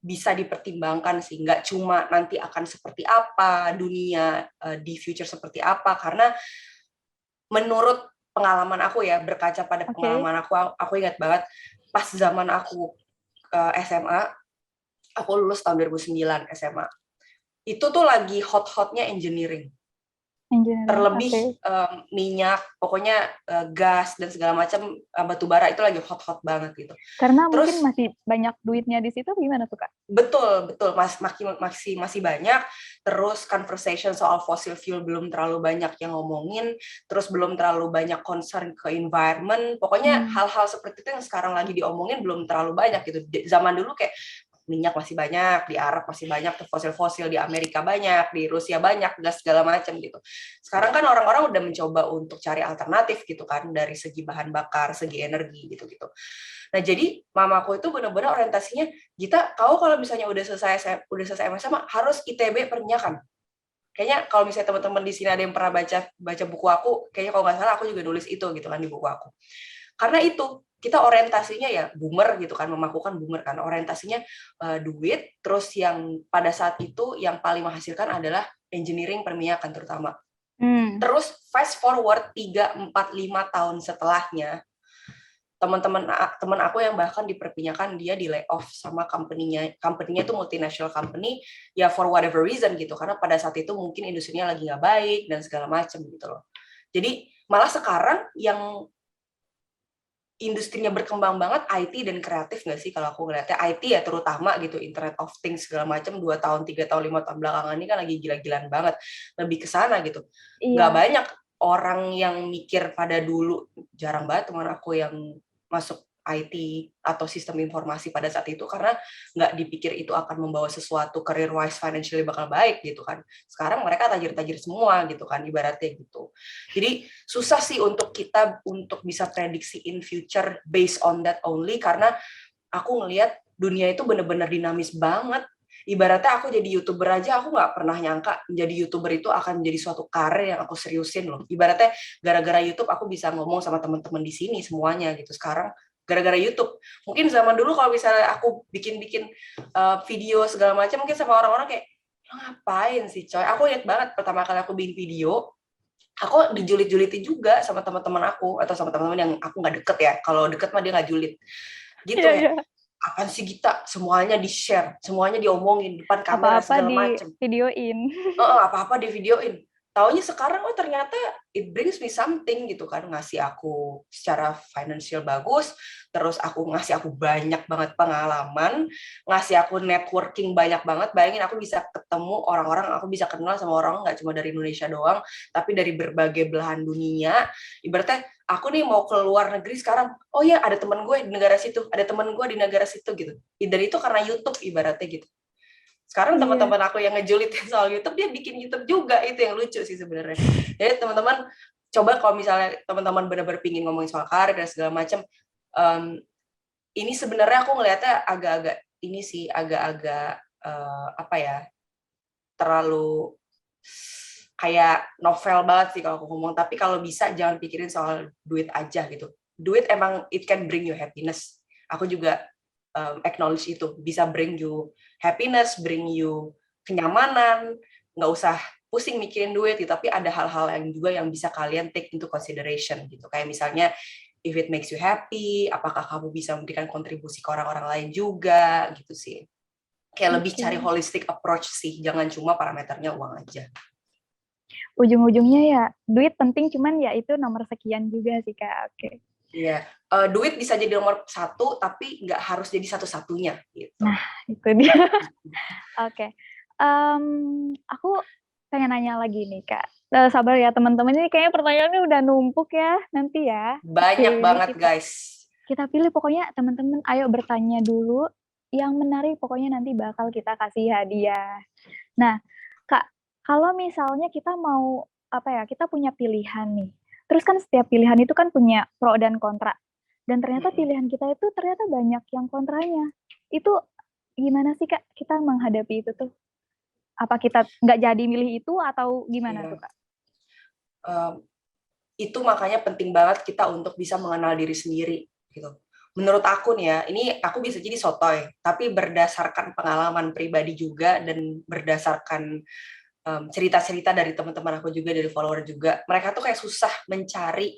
bisa dipertimbangkan sih, nggak cuma nanti akan seperti apa dunia di future seperti apa, karena menurut pengalaman aku ya, berkaca pada Oke. pengalaman aku ingat banget pas zaman aku SMA, aku lulus tahun 2009 SMA, itu tuh lagi hot-hotnya engineering. Engineering. Terlebih Oke. minyak, pokoknya gas dan segala macam, batu bara itu lagi hot-hot banget gitu. Karena mungkin Terus masih banyak duitnya di situ, gimana tuh, Kak? betul, betul, masih banyak. Terus conversation soal fossil fuel belum terlalu banyak yang ngomongin, terus belum terlalu banyak concern ke environment. Pokoknya Hmm. hal-hal seperti itu yang sekarang lagi diomongin belum terlalu banyak gitu. Zaman dulu kayak minyak masih banyak, di Arab masih banyak, tuh fosil-fosil di Amerika banyak, di Rusia banyak, gas segala macam gitu. Sekarang kan orang-orang udah mencoba untuk cari alternatif gitu kan, dari segi bahan bakar, segi energi gitu-gitu. Nah jadi mamaku itu benar-benar orientasinya, Gita, kau kalau misalnya udah selesai SMA harus ITB perminyakan. Kayaknya kalau misalnya teman-teman di sini ada yang pernah baca buku aku, kayaknya kalau nggak salah aku juga nulis itu gitu kan di buku aku. Karena itu kita orientasinya ya boomer gitu kan, memaku kan boomer kan, orientasinya duit, terus yang pada saat itu yang paling menghasilkan adalah engineering perminyakan terutama. Hmm. Terus fast forward 3, 4, 5 tahun setelahnya, teman aku yang bahkan di perpinyakan dia di layoff sama company-nya itu multinational company ya for whatever reason gitu, karena pada saat itu mungkin industrinya lagi nggak baik dan segala macam gitu loh. Jadi malah sekarang yang industrinya berkembang banget IT dan kreatif nggak sih kalau aku ngeliatnya, IT ya terutama gitu, Internet of Things segala macam 2 tahun 3 tahun 5 tahun belakangan ini kan lagi gila-gilaan banget lebih ke sana gitu. Nggak Iya. banyak orang yang mikir pada dulu, jarang banget teman aku yang masuk IT atau sistem informasi pada saat itu, karena nggak dipikir itu akan membawa sesuatu career wise financially bakal baik gitu kan. Sekarang mereka tajir-tajir semua gitu kan ibaratnya gitu. Jadi susah sih untuk kita untuk bisa prediksi in future based on that only, karena aku ngelihat dunia itu benar-benar dinamis banget. Ibaratnya aku jadi YouTuber aja, aku nggak pernah nyangka menjadi YouTuber itu akan menjadi suatu karir yang aku seriusin loh. Ibaratnya gara-gara YouTube aku bisa ngomong sama teman-teman di sini semuanya gitu. Sekarang gara-gara YouTube. Mungkin zaman dulu kalau misalnya aku bikin-bikin video segala macam, mungkin sama orang-orang kayak, lo ngapain sih coy? Aku ingat banget pertama kali aku bikin video, aku dijulit-julitin juga sama teman-teman aku atau sama teman-teman yang aku nggak deket ya. Kalau deket mah dia nggak julit. Gitu Iya, ya. iya. Apaan sih Gita? Semuanya di-share, semuanya diomongin depan kamera Apa-apa segala di macem. videoin. Apa-apa di videoin. Taunya sekarang ternyata it brings me something gitu kan, ngasih aku secara financial bagus, terus ngasih aku banyak banget pengalaman, ngasih aku networking banyak banget. Bayangin aku bisa ketemu orang-orang, aku bisa kenal sama orang nggak cuma dari Indonesia doang, tapi dari berbagai belahan dunia. Ibaratnya aku nih mau ke luar negeri sekarang, oh ya ada teman gue di negara situ, ada teman gue di negara situ gitu. Dan itu karena YouTube ibaratnya gitu. Sekarang Iya. teman-teman aku yang ngejulitin soal YouTube, dia bikin YouTube juga, itu yang lucu sih sebenarnya. Jadi teman-teman coba kalau misalnya teman-teman benar-benar pingin ngomongin soal karir dan segala macam, ini sebenarnya aku ngelihatnya agak-agak ini sih, agak-agak apa ya, terlalu kayak novel banget sih kalau aku ngomong. Tapi kalau bisa jangan pikirin soal duit aja gitu. Duit emang it can bring you happiness. Aku juga acknowledge itu, bisa bring you happiness, bring you kenyamanan, nggak usah pusing mikirin duit gitu, tapi ada hal-hal yang juga yang bisa kalian take into consideration gitu. Kayak misalnya if it makes you happy, apakah kamu bisa memberikan kontribusi ke orang-orang lain juga gitu sih. Kayak lebih cari holistic approach sih, jangan cuma parameternya uang aja. Ujung-ujungnya ya duit penting, cuman ya itu nomor sekian juga sih Kak. Oke. Iya, duit bisa jadi nomor satu, tapi nggak harus jadi satu-satunya gitu. Nah, itu dia. Oke. Aku pengen nanya lagi nih Kak. Sabar ya teman-teman, ini kayaknya pertanyaannya udah numpuk ya nanti ya. Banyak Oke, banget guys. kita pilih pokoknya teman-teman, ayo bertanya dulu. Yang menarik pokoknya nanti bakal kita kasih hadiah. Nah, Kak, kalau misalnya kita mau kita punya pilihan nih. Terus kan setiap pilihan itu kan punya pro dan kontra. Dan ternyata pilihan kita itu ternyata banyak yang kontranya. Itu gimana sih Kak kita menghadapi itu tuh? Apa kita nggak jadi milih itu atau gimana tuh Kak? Itu makanya penting banget kita untuk bisa mengenal diri sendiri gitu. Menurut aku nih ya, ini aku bisa jadi sotoy, tapi berdasarkan pengalaman pribadi juga dan berdasarkan cerita-cerita dari teman-teman aku juga, dari follower juga, mereka tuh kayak susah mencari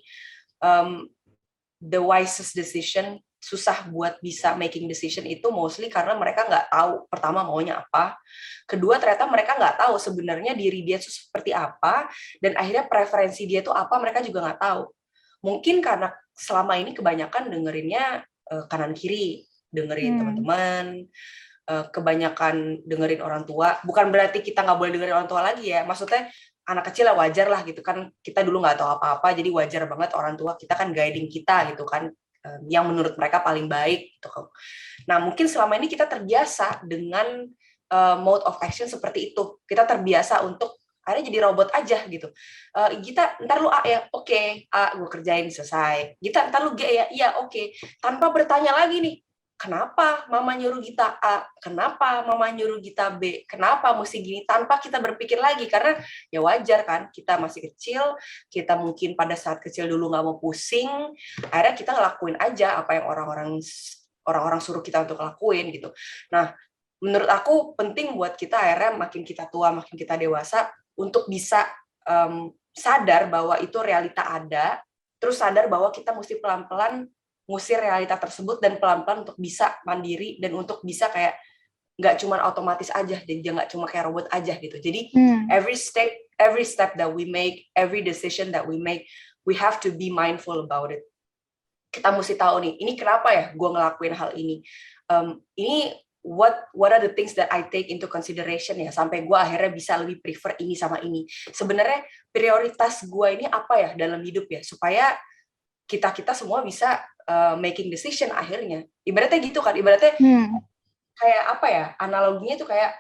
the wisest decision, susah buat bisa making decision itu mostly karena mereka nggak tahu pertama maunya apa, kedua ternyata mereka nggak tahu sebenarnya diri dia itu seperti apa, dan akhirnya preferensi dia itu apa mereka juga nggak tahu. Mungkin karena selama ini kebanyakan dengerinnya kanan kiri, dengerin teman-teman, kebanyakan dengerin orang tua. Bukan berarti kita nggak boleh dengerin orang tua lagi ya, maksudnya anak kecil lah wajar lah gitu kan, kita dulu nggak tahu apa-apa, jadi wajar banget orang tua kita kan guiding kita gitu kan, yang menurut mereka paling baik gitu. Nah mungkin selama ini kita terbiasa dengan mode of action seperti itu, kita terbiasa untuk akhirnya jadi robot aja gitu. Gita ntar lu A ya, oke, A gue kerjain selesai. Gita ntar lu G ya, iya oke, tanpa bertanya lagi nih, kenapa mama nyuruh Gita A, kenapa mama nyuruh Gita B, kenapa mesti gini, tanpa kita berpikir lagi, karena ya wajar kan, kita masih kecil, kita mungkin pada saat kecil dulu nggak mau pusing, akhirnya kita ngelakuin aja apa yang orang-orang suruh kita untuk lakuin gitu. Nah, menurut aku penting buat kita akhirnya makin kita tua, makin kita dewasa, untuk bisa sadar bahwa itu realita ada, terus sadar bahwa kita mesti pelan-pelan ngusir realita tersebut dan pelan-pelan untuk bisa mandiri dan untuk bisa kayak nggak cuma otomatis aja dan nggak cuma kayak robot aja gitu. Jadi every step that we make, every decision that we make, we have to be mindful about it. Kita mesti tahu nih, ini kenapa ya gue ngelakuin hal ini. Ini what are the things that I take into consideration ya sampai gue akhirnya bisa lebih prefer ini sama ini. Sebenarnya prioritas gue ini apa ya dalam hidup ya, supaya kita semua bisa making decision akhirnya. Ibaratnya gitu kan, ibaratnya kayak apa ya, analoginya tuh kayak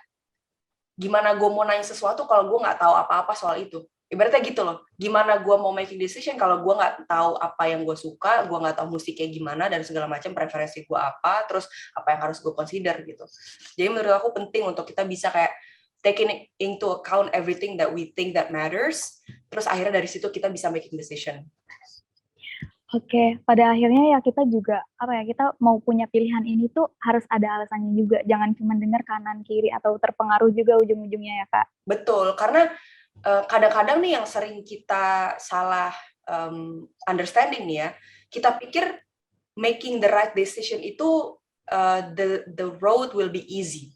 gimana gue mau nanya sesuatu kalau gue nggak tahu apa-apa soal itu. Ibaratnya gitu loh, gimana gue mau making decision kalau gue nggak tahu apa yang gue suka, gue nggak tahu musik kayak gimana, dan segala macam preferensi gue apa, terus apa yang harus gue consider gitu. Jadi menurut aku penting untuk kita bisa kayak taking into account everything that we think that matters, terus akhirnya dari situ kita bisa making decision. Oke, pada akhirnya ya kita juga kita mau punya pilihan ini tuh harus ada alasannya juga, jangan cuma dengar kanan kiri atau terpengaruh juga ujung-ujungnya ya Kak. Betul, karena kadang-kadang nih yang sering kita salah understanding nih ya, kita pikir making the right decision itu the road will be easy.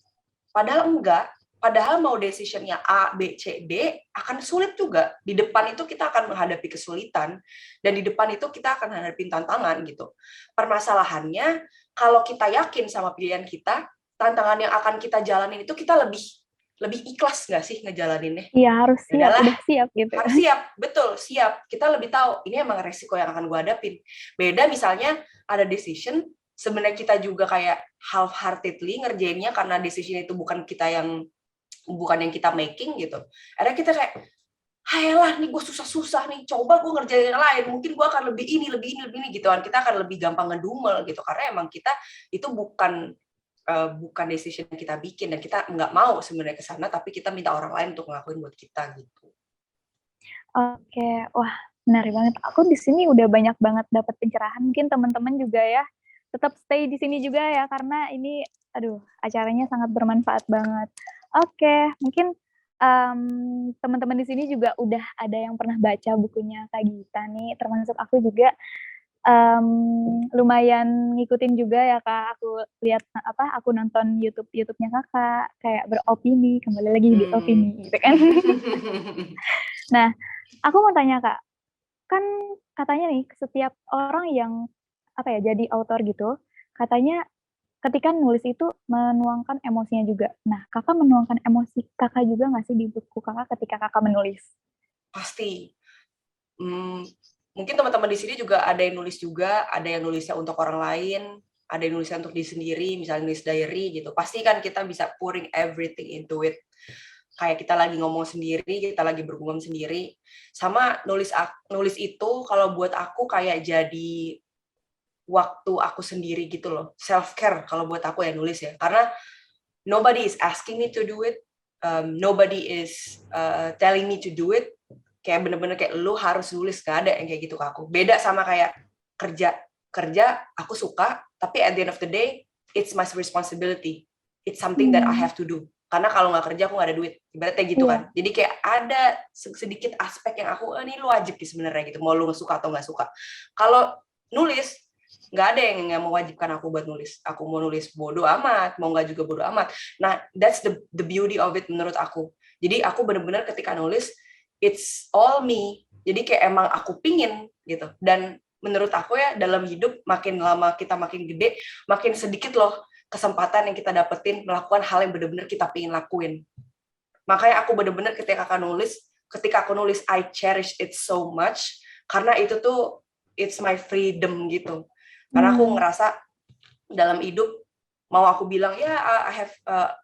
Padahal enggak. Padahal mau decisionnya A, B, C, D akan sulit juga. Di depan itu kita akan menghadapi kesulitan, dan di depan itu kita akan menghadapi tantangan gitu. Permasalahannya, kalau kita yakin sama pilihan kita, tantangan yang akan kita jalanin itu kita lebih ikhlas nggak sih ngejalaninnya? Iya, harus siap, udah siap gitu. Harus siap, betul, siap. Kita lebih tahu, ini emang resiko yang akan gue hadapin. Beda misalnya ada decision, sebenarnya kita juga kayak half-heartedly ngerjainnya karena decision itu bukan yang kita making gitu. Akhirnya kita kayak, hayalah nih gue susah-susah nih, coba gue ngerjain yang lain, mungkin gue akan lebih ini gitu kan. Kita akan lebih gampang ngedumel gitu, karena emang kita itu bukan decision yang kita bikin, dan kita nggak mau sebenarnya ke sana, tapi kita minta orang lain untuk ngelakuin buat kita gitu. Oke, wah menarik banget. Aku di sini udah banyak banget dapat pencerahan. Mungkin teman-teman juga ya tetap stay di sini juga ya, karena ini acaranya sangat bermanfaat banget. Oke, mungkin teman-teman di sini juga udah ada yang pernah baca bukunya Kak Gita nih, termasuk aku juga lumayan ngikutin juga ya Kak. Aku lihat aku nonton YouTube-nya Kakak, kayak beropini, kembali lagi di opini gitu kan. Nah, aku mau tanya Kak, kan katanya nih setiap orang yang jadi autor gitu, katanya ketika nulis itu menuangkan emosinya juga. Nah, Kakak menuangkan emosi Kakak juga nggak sih di buku Kakak ketika Kakak menulis? Pasti. Mungkin teman-teman di sini juga ada yang nulis juga, ada yang nulisnya untuk orang lain, ada yang nulisnya untuk diri sendiri, misalnya nulis diary gitu. Pasti kan kita bisa pouring everything into it. Kayak kita lagi ngomong sendiri, kita lagi bergumam sendiri. Sama nulis itu kalau buat aku kayak jadi waktu aku sendiri gitu loh. Self care kalau buat aku ya nulis ya. Karena nobody is asking me to do it. Nobody is telling me to do it. Kayak bener-bener kayak lu harus nulis, gak ada yang kayak gitu ke aku. Beda sama kayak kerja aku suka, tapi at the end of the day it's my responsibility, it's something that I have to do, karena kalau nggak kerja aku nggak ada duit, ibaratnya gitu kan. Jadi kayak ada sedikit aspek yang aku ini lu wajib sih sebenarnya gitu, mau lu suka atau nggak suka. Kalau nulis nggak ada yang mewajibkan aku buat nulis. Aku mau nulis bodo amat, mau nggak juga bodo amat. Nah, that's the beauty of it menurut aku. Jadi aku bener-bener ketika nulis it's all me. Jadi kayak emang aku pingin gitu. Dan menurut aku ya dalam hidup makin lama kita makin gede, makin sedikit loh kesempatan yang kita dapetin melakukan hal yang benar-benar kita pingin lakuin. Makanya aku benar-benar ketika aku nulis I cherish it so much karena itu tuh it's my freedom gitu. Karena aku ngerasa dalam hidup mau aku bilang ya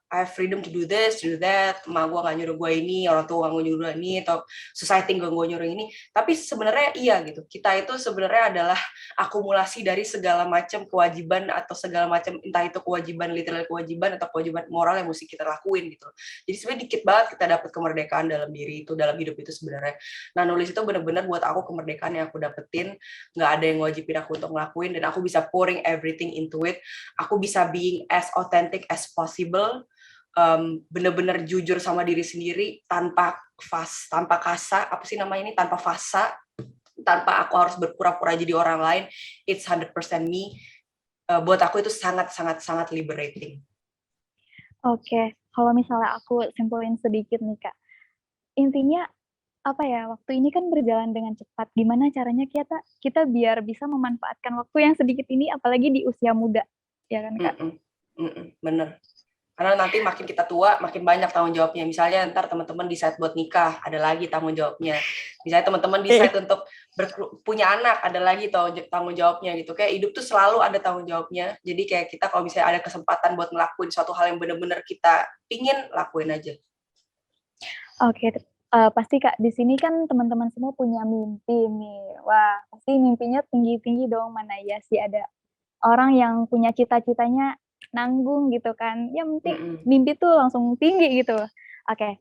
I have freedom to do this, to do that, emak gue nggak nyuruh gue ini, orang tua nggak nyuruh ini, atau society nggak gue nyuruh ini. Tapi sebenarnya iya gitu. Kita itu sebenarnya adalah akumulasi dari segala macam kewajiban atau segala macam, entah itu kewajiban literal kewajiban atau kewajiban moral yang mesti kita lakuin gitu. Jadi sebenarnya dikit banget kita dapat kemerdekaan dalam diri itu, dalam hidup itu sebenarnya. Nah nulis itu benar-benar buat aku kemerdekaan yang aku dapetin. Nggak ada yang wajibin aku untuk ngelakuin dan aku bisa pouring everything into it. Aku bisa being as authentic as possible. Bener-bener jujur sama diri sendiri tanpa kasa, apa sih namanya ini, tanpa fasa, tanpa aku harus berpura-pura jadi orang lain. It's 100% me. Buat aku itu sangat liberating. Oke, kalau misalnya aku simpulin sedikit nih Kak, intinya waktu ini kan berjalan dengan cepat. Gimana caranya kita biar bisa memanfaatkan waktu yang sedikit ini, apalagi di usia muda, ya kan Kak? Bener. Karena nanti makin kita tua, makin banyak tanggung jawabnya. Misalnya ntar teman-teman decide buat nikah, ada lagi tanggung jawabnya. Misalnya teman-teman decide untuk punya anak, ada lagi tanggung jawabnya gitu. Kayak hidup tuh selalu ada tanggung jawabnya. Jadi kayak kita kalau misalnya ada kesempatan buat ngelakuin suatu hal yang benar-benar kita pingin, lakuin aja. Oke, pasti Kak, di sini kan teman-teman semua punya mimpi nih. Wah, pasti mimpinya tinggi-tinggi dong. Mana ya sih ada orang yang punya cita-citanya nanggung gitu kan. Ya penting mimpi tuh langsung tinggi gitu. Oke.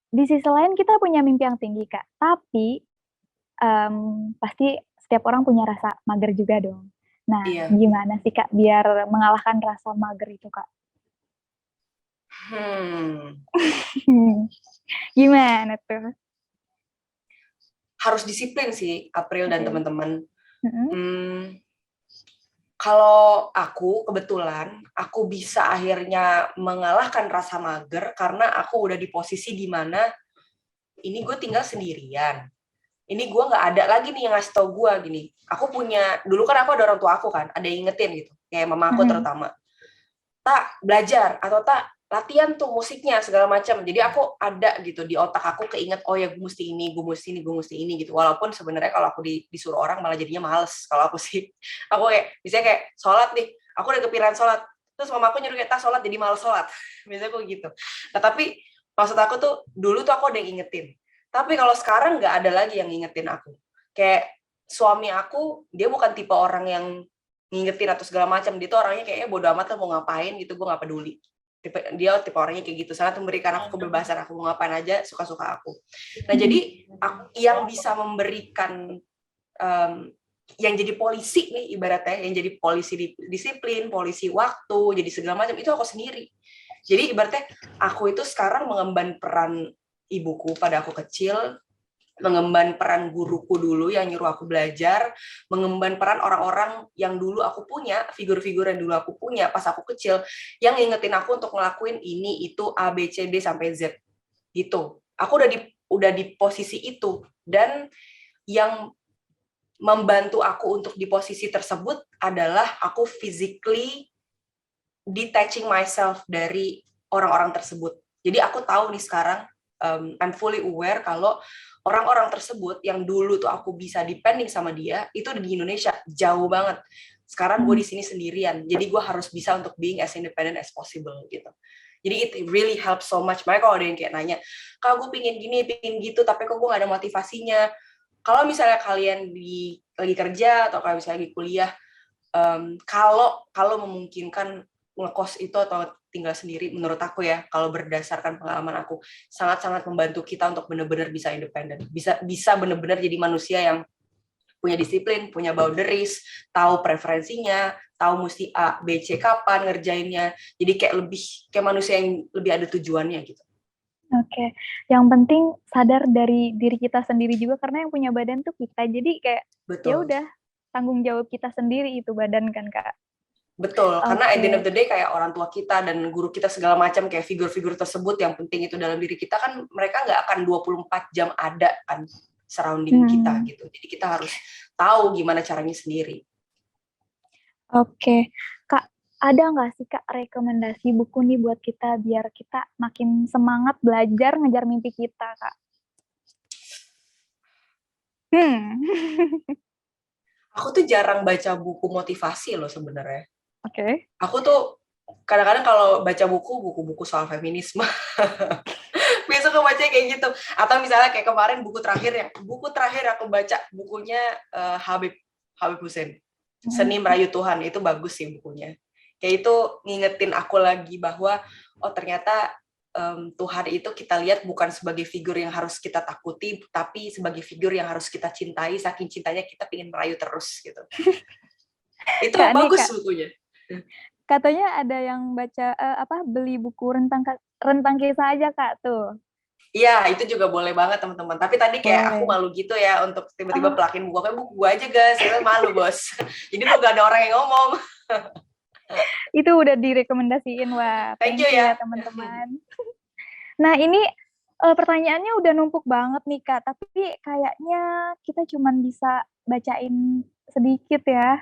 Di sisi lain kita punya mimpi yang tinggi Kak. Tapi pasti setiap orang punya rasa mager juga dong. Nah, gimana sih Kak biar mengalahkan rasa mager itu Kak? Gimana tuh? Harus disiplin sih, April dan teman-teman. Kalau aku kebetulan aku bisa akhirnya mengalahkan rasa mager karena aku udah di posisi di mana ini gue tinggal sendirian. Ini gue nggak ada lagi nih yang ngasih tau gue gini. Aku punya, dulu kan aku ada orang tua aku kan, ada yang ingetin gitu, kayak mama aku terutama. Tak belajar atau tak latihan tuh musiknya segala macam. Jadi aku ada gitu di otak aku keinget, oh ya gue mesti ini, gue mesti ini, gue mesti ini gitu. Walaupun sebenarnya kalau aku disuruh orang malah jadinya males. Kalau aku sih, aku kayak misalnya kayak sholat nih, aku udah kepikiran sholat, terus mama aku nyuruh kayak tak sholat jadi males sholat. Biasanya aku gitu. Nah tapi maksud aku tuh dulu tuh aku ada yang ingetin. Tapi kalau sekarang nggak ada lagi yang ngingetin aku. Kayak suami aku, dia bukan tipe orang yang ngingetin atau segala macam. Dia tuh orangnya kayaknya bodo amat lah mau ngapain gitu, gue nggak peduli. Dia tipe orangnya kayak gitu, sangat memberikan aku kebebasan, aku mau ngapain aja suka-suka aku. Nah jadi yang bisa memberikan yang jadi polisi nih ibaratnya, yang jadi polisi disiplin, polisi waktu, jadi segala macam itu aku sendiri. Jadi ibaratnya aku itu sekarang mengemban peran ibuku pada aku kecil, mengemban peran guruku dulu yang nyuruh aku belajar, mengemban peran orang-orang yang dulu aku punya, figur-figur yang dulu aku punya pas aku kecil, yang ngingetin aku untuk ngelakuin ini, itu, A, B, C, D, sampai Z. Gitu. Aku udah di posisi itu. Dan yang membantu aku untuk di posisi tersebut adalah aku physically detaching myself dari orang-orang tersebut. Jadi aku tahu nih sekarang, I'm fully aware kalau orang-orang tersebut yang dulu tuh aku bisa depending sama dia, itu di Indonesia jauh banget. Sekarang gue di sini sendirian, jadi gue harus bisa untuk being as independent as possible gitu. Jadi it really helps so much. Makanya kalau ada yang kayak nanya, Kak gue pingin gini, pingin gitu, tapi kok gue gak ada motivasinya. Kalau misalnya kalian lagi kerja atau kalau misalnya lagi kuliah, kalau memungkinkan ngekos itu atau tinggal sendiri, menurut aku ya, kalau berdasarkan pengalaman aku, sangat-sangat membantu kita untuk benar-benar bisa independen, bisa benar-benar jadi manusia yang punya disiplin, punya boundaries, tahu preferensinya, tahu mesti A, B, C kapan ngerjainnya, jadi kayak lebih kayak manusia yang lebih ada tujuannya gitu. Oke, yang penting sadar dari diri kita sendiri juga, karena yang punya badan tuh kita, jadi kayak ya Betul. udah tanggung jawab kita sendiri itu badan kan Kak. Betul, karena at the end of Oke. the day kayak orang tua kita dan guru kita segala macam kayak figur-figur tersebut yang penting itu dalam diri kita kan mereka nggak akan 24 jam ada kan surrounding kita gitu. Jadi kita harus tahu gimana caranya sendiri. Oke, Kak, ada nggak sih Kak rekomendasi buku nih buat kita biar kita makin semangat belajar ngejar mimpi kita, Kak? Aku tuh jarang baca buku motivasi loh sebenarnya. Oke. Aku tuh kadang-kadang kalau baca buku-buku soal feminisme. Besok aku baca kayak gitu. Atau misalnya kayak kemarin buku terakhir aku baca bukunya Habib Hussein. Seni Merayu Tuhan, itu bagus sih bukunya. Kayak itu ngingetin aku lagi bahwa oh ternyata Tuhan itu kita lihat bukan sebagai figur yang harus kita takuti, tapi sebagai figur yang harus kita cintai, saking cintanya kita pengen merayu terus gitu. Itu Kak, bagus nih, Kak, bukunya. katanya ada yang baca beli buku rentang kisah aja Kak tuh. Iya, itu juga boleh banget teman-teman. Tapi tadi kayak aku Boleh. malu gitu ya untuk tiba-tiba Oh, pelakin buku. Kayak buku gue aja guys, kita malu bos. Jadi tuh gak ada orang yang ngomong. itu udah direkomendasiin. Wah, Thank thank you you ya. ya teman-teman. Nah, ini pertanyaannya udah numpuk banget nih Kak, tapi kayaknya kita cuman bisa bacain sedikit ya.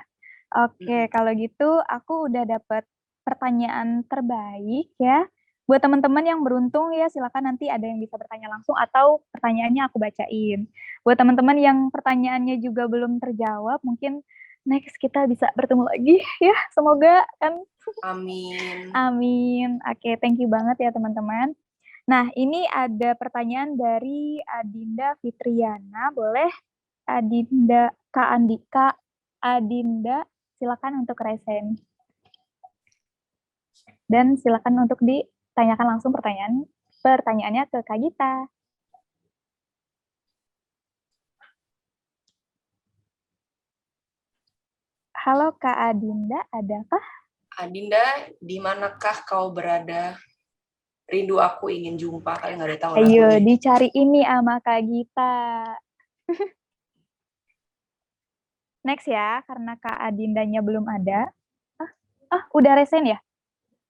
Oke, kalau gitu aku udah dapet pertanyaan terbaik ya. Buat teman-teman yang beruntung ya, silakan nanti ada yang bisa bertanya langsung atau pertanyaannya aku bacain. Buat teman-teman yang pertanyaannya juga belum terjawab, mungkin next kita bisa bertemu lagi ya. Semoga kan. Amin. Amin. Oke, thank you banget ya teman-teman. Nah, ini ada pertanyaan dari Adinda Fitriana. Boleh Adinda, Kak Andika, Adinda, silakan untuk resen. Dan silakan untuk ditanyakan langsung pertanyaannya ke Kak Gita. Halo Kak Adinda, adakah? Adinda, di manakah kau berada? Rindu aku ingin jumpa, kalian nggak ada tahu Ayo, lagunya. dicari ini sama Kak Gita. Next ya, karena Kak Adindanya belum ada. Udah resen ya?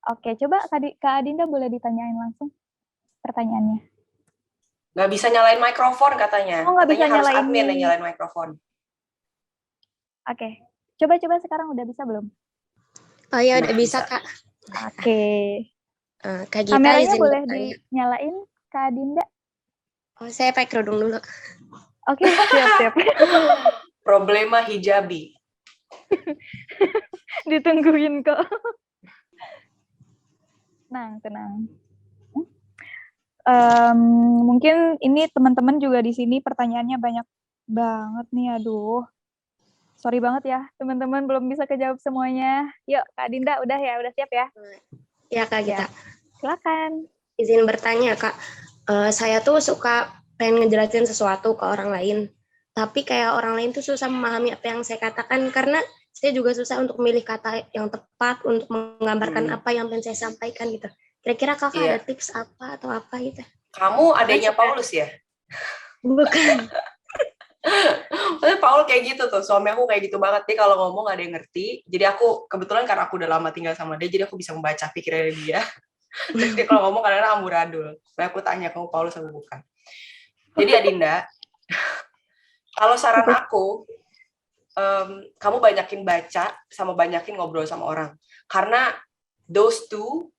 Oke, coba Kak Adinda boleh ditanyain langsung pertanyaannya. Nggak bisa nyalain mikrofon katanya. Oh, nggak bisa Katanya harus nyalain admin yang nyalain mikrofon. Oke, coba sekarang udah bisa belum? Oh ya, udah bisa Kak. Oke. Kak Gita Kameranya izin boleh bertanya. dinyalain Kak Adinda? Oh, saya pakai kerudung dulu. Oke, siap. Problema hijabi. Ditungguin kok. Tenang. Mungkin ini teman-teman juga di sini pertanyaannya banyak banget nih, aduh. Sorry banget ya, teman-teman belum bisa kejawab semuanya. Yuk, Kak Dinda, udah siap ya? Ya, Kak Gita. Silakan. Izin bertanya, Kak. Saya tuh suka pengen ngejelasin sesuatu ke orang lain, tapi kayak orang lain tuh susah memahami apa yang saya katakan, karena saya juga susah untuk memilih kata yang tepat untuk menggambarkan apa yang pengen saya sampaikan gitu. Kira-kira kakak Iya. ada tips apa atau apa gitu? Kamu Bahkan adanya suka Paulus ya? bukan. Tapi Paul kayak gitu tuh, suami aku kayak gitu banget. Dia kalau ngomong gak ada yang ngerti. Jadi aku, kebetulan karena aku udah lama tinggal sama dia, jadi aku bisa membaca pikirannya dia. Terus dia kalau ngomong kadang-kadang amburadul. Supaya aku tanya, kamu Paulus atau bukan? Jadi Adinda, kalau saran aku, kamu banyakin baca sama banyakin ngobrol sama orang. Karena those two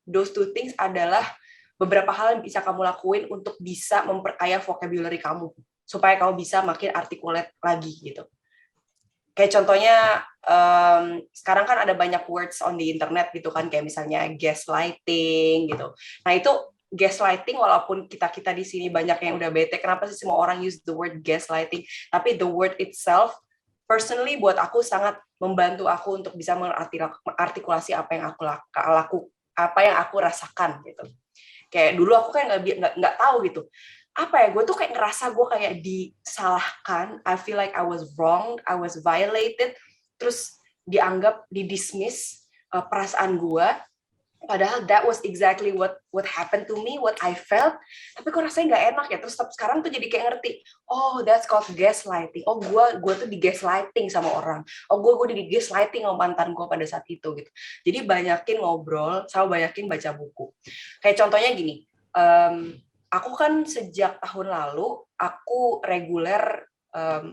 things adalah beberapa hal yang bisa kamu lakuin untuk bisa memperkaya vocabulary kamu. Supaya kamu bisa makin articulate lagi gitu. Kayak contohnya, sekarang kan ada banyak words on the internet gitu kan, kayak misalnya gaslighting gitu. Nah itu gaslighting, walaupun kita di sini banyak yang udah bete, kenapa sih semua orang use the word gaslighting? Tapi the word itself, personally buat aku sangat membantu aku untuk bisa mengartikulasi apa yang apa yang aku rasakan gitu. Kayak dulu aku kan nggak tahu gitu, apa ya, gue tuh kayak ngerasa gue kayak disalahkan, I feel like I was wrong, I was violated, terus dianggap, didismiss perasaan gue, padahal that was exactly what happened to me, what I felt, tapi kok rasanya nggak enak ya. Terus sekarang tuh jadi kayak ngerti, oh that's called gaslighting, oh gue tuh di gaslighting sama orang, oh gue di gaslighting sama mantan gue pada saat itu gitu. Jadi banyakin ngobrol sama banyakin baca buku. Kayak contohnya gini, aku kan sejak tahun lalu aku reguler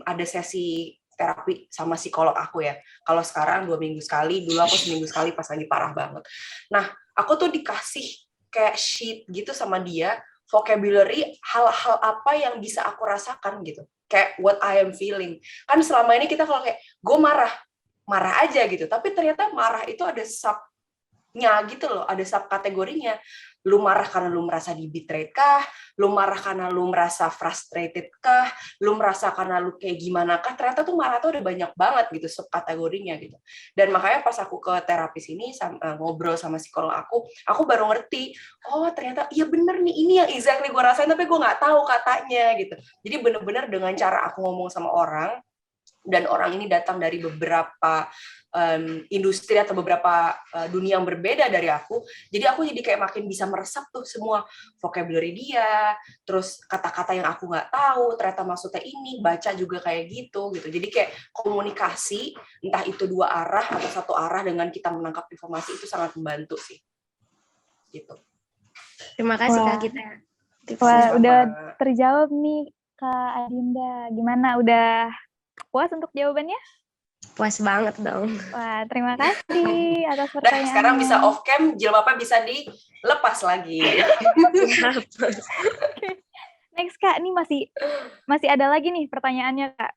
ada sesi terapi sama psikolog aku ya. Kalau sekarang 2 minggu sekali, dulu aku seminggu sekali pas lagi parah banget. Nah, aku tuh dikasih kayak sheet gitu sama dia, vocabulary hal-hal apa yang bisa aku rasakan gitu. Kayak what I am feeling. Kan selama ini kita kalau kayak gue marah aja gitu. Tapi ternyata marah itu ada subnya gitu loh, ada subkategorinya. Lu marah karena lu merasa di-betrayed kah? Lu marah karena lu merasa frustrated kah? Lu merasa karena lu kayak gimana kah? Ternyata tuh marah tuh ada banyak banget gitu subkategorinya gitu. Dan makanya pas aku ke terapis ini ngobrol sama psikolog aku baru ngerti, oh ternyata iya bener nih, ini yang exactly gue rasain tapi gue nggak tahu katanya gitu. Jadi bener-bener dengan cara aku ngomong sama orang, dan orang ini datang dari beberapa industri atau beberapa dunia yang berbeda dari aku, jadi aku jadi kayak makin bisa meresap tuh semua vocabulary dia, terus kata-kata yang aku nggak tahu ternyata maksudnya ini, baca juga kayak gitu. Jadi kayak komunikasi entah itu 2 arah atau 1 arah dengan kita menangkap informasi itu sangat membantu sih gitu. Terima kasih Kak Wah, Gita wah tipsnya. udah terjawab nih Kak Adinda. Gimana, udah puas untuk jawabannya? Puas banget dong. Wah, terima kasih atas Dah, sekarang pertanyaannya. bisa off cam, jilbabnya bisa dilepas lagi. Oke. Next Kak, ini masih ada lagi nih pertanyaannya Kak.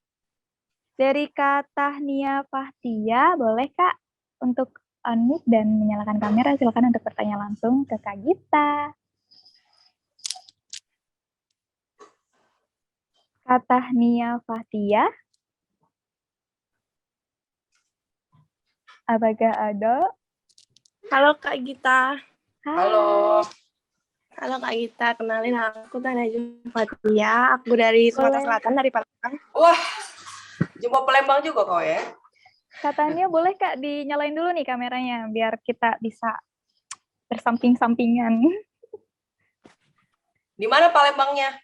Dari Kak Tahnia Fahtia, boleh Kak untuk unmute dan menyalakan kamera, silakan untuk bertanya langsung ke Kak Gita. Kak Tahnia Fahtia, apakah ada? Halo Kak Gita. Halo. Halo Kak Gita, kenalin aku Najwa Fatia. Aku dari Sumatera Selatan, dari Palembang. Wah, jumpa Palembang juga kau ya? Katanya boleh Kak dinyalain dulu nih kameranya biar kita bisa bersamping-sampingan. Di mana Palembangnya?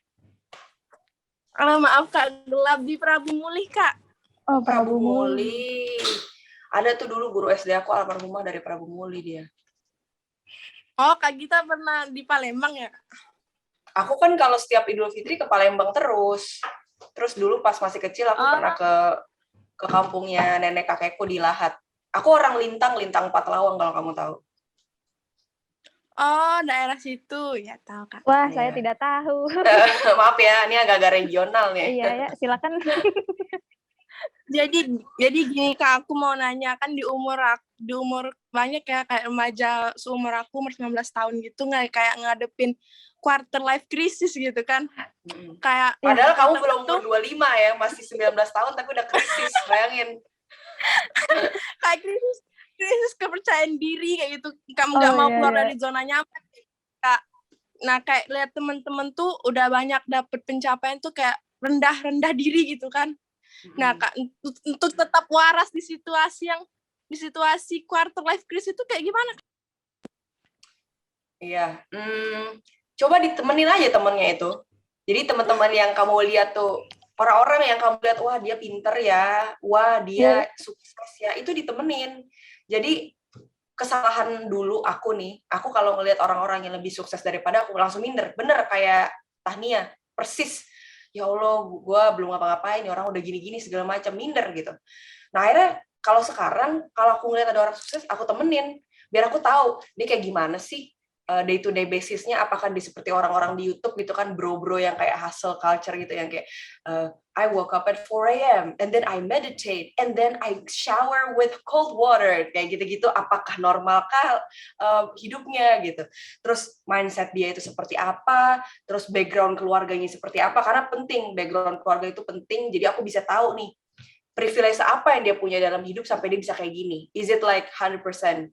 Maaf Kak, gelap di Prabu Mulih Kak. Oh, Prabu Muli. Ada tuh dulu guru SD aku almarhumah dari Prabu Muli dia. Oh, Kak Gita pernah di Palembang ya? Aku kan kalau setiap Idul Fitri ke Palembang terus. Terus dulu pas masih kecil aku pernah ke kampungnya nenek kakekku di Lahat. Aku orang Lintang 4 Lawang kalau kamu tahu. Oh, daerah situ. Ya, tahu Kak. Wah, Iya. saya tidak tahu. Maaf ya, ini agak-agak regional nih. Iya ya, silakan. Jadi gini Kak, aku mau nanya, kan di umur banyak ya, kayak remaja seumur aku, umur 19 tahun gitu, nggak kayak ngadepin quarter life crisis gitu kan. Kayak Padahal kamu kita belum tuh umur 25 ya, masih 19 tahun tapi udah krisis, bayangin. kayak krisis kepercayaan diri kayak gitu, kamu nggak mau keluar dari zona nyaman Kak. Nah kayak lihat temen-temen tuh udah banyak dapet pencapaian tuh kayak rendah diri gitu kan. Nah Kak, untuk tetap waras di situasi quarter life crisis itu kayak gimana? Iya. Coba ditemenin aja temennya itu. Jadi teman-teman yang kamu lihat tuh, orang-orang yang kamu lihat, wah dia pinter ya, wah Iya. dia sukses ya, itu ditemenin. Jadi kesalahan dulu aku nih, aku kalau ngelihat orang-orang yang lebih sukses daripada aku langsung minder. Bener kayak Tahnia, persis. Ya Allah, gue belum ngapa-ngapain, orang udah gini-gini segala macam, minder gitu. Nah akhirnya kalau sekarang, kalau aku ngeliat ada orang sukses, aku temenin. Biar aku tahu, dia kayak gimana sih day to day basisnya, apakah dia seperti orang-orang di YouTube gitu kan, bro-bro yang kayak hustle culture gitu, yang kayak I woke up at 4 a.m. and then I meditate and then I shower with cold water, kayak gitu-gitu, apakah normalkah hidupnya gitu. Terus mindset dia itu seperti apa, terus background keluarganya seperti apa, karena penting, background keluarga itu penting, jadi aku bisa tahu nih, privilege apa yang dia punya dalam hidup sampai dia bisa kayak gini. Is it like 100%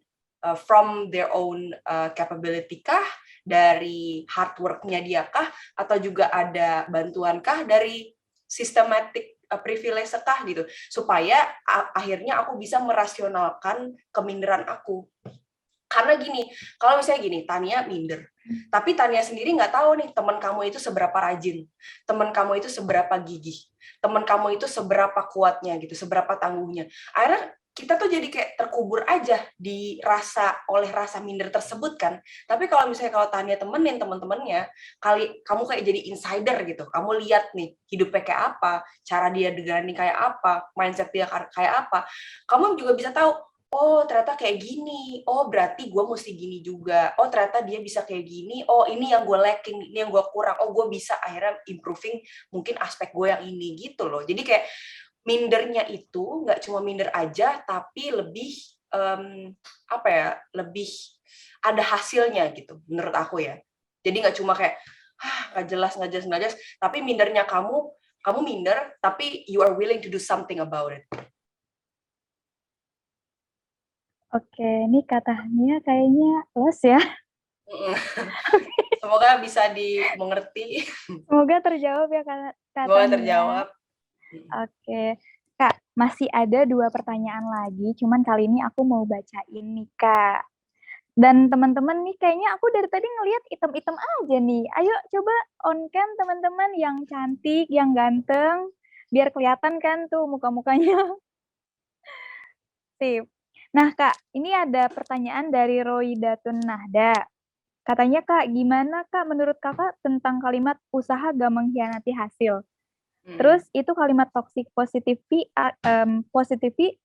from their own capability kah, dari hard work-nya dia kah, atau juga ada bantuan kah dari systematic privilege kah gitu, supaya akhirnya aku bisa merasionalkan keminderan aku. Karena gini, kalau misalnya gini, Tania minder, tapi Tania sendiri nggak tahu nih teman kamu itu seberapa rajin, teman kamu itu seberapa gigih, teman kamu itu seberapa kuatnya gitu, seberapa tangguhnya. Akhirnya kita tuh jadi kayak terkubur aja oleh rasa minder tersebut kan. Tapi kalau misalnya kalau Tania temenin teman-temannya, kali kamu kayak jadi insider gitu. Kamu lihat nih hidupnya kayak apa, cara dia berani kayak apa, mindset dia kayak apa. Kamu juga bisa tahu, oh ternyata kayak gini, oh berarti gue mesti gini juga, oh ternyata dia bisa kayak gini, oh ini yang gue lacking, ini yang gue kurang, oh gue bisa akhirnya improving mungkin aspek gue yang ini gitu loh. Jadi kayak mindernya itu nggak cuma minder aja, tapi lebih apa ya, lebih ada hasilnya gitu menurut aku ya. Jadi nggak cuma kayak nggak jelas, tapi mindernya kamu minder, tapi you are willing to do something about it. Oke, ini katanya kayaknya los ya. Semoga bisa dimengerti. Semoga terjawab ya katanya. Semoga terjawab. Oke, Kak, masih ada 2 pertanyaan lagi, cuman kali ini aku mau bacain nih, Kak. Dan teman-teman nih kayaknya aku dari tadi ngelihat item-item aja nih. Ayo coba on cam teman-teman yang cantik, yang ganteng, biar kelihatan kan tuh muka-mukanya. Sip. Nah, Kak, ini ada pertanyaan dari Roidatun Nahda. Katanya, Kak, gimana Kak menurut Kakak tentang kalimat usaha gak mengkhianati hasil? Terus itu kalimat toxic positivity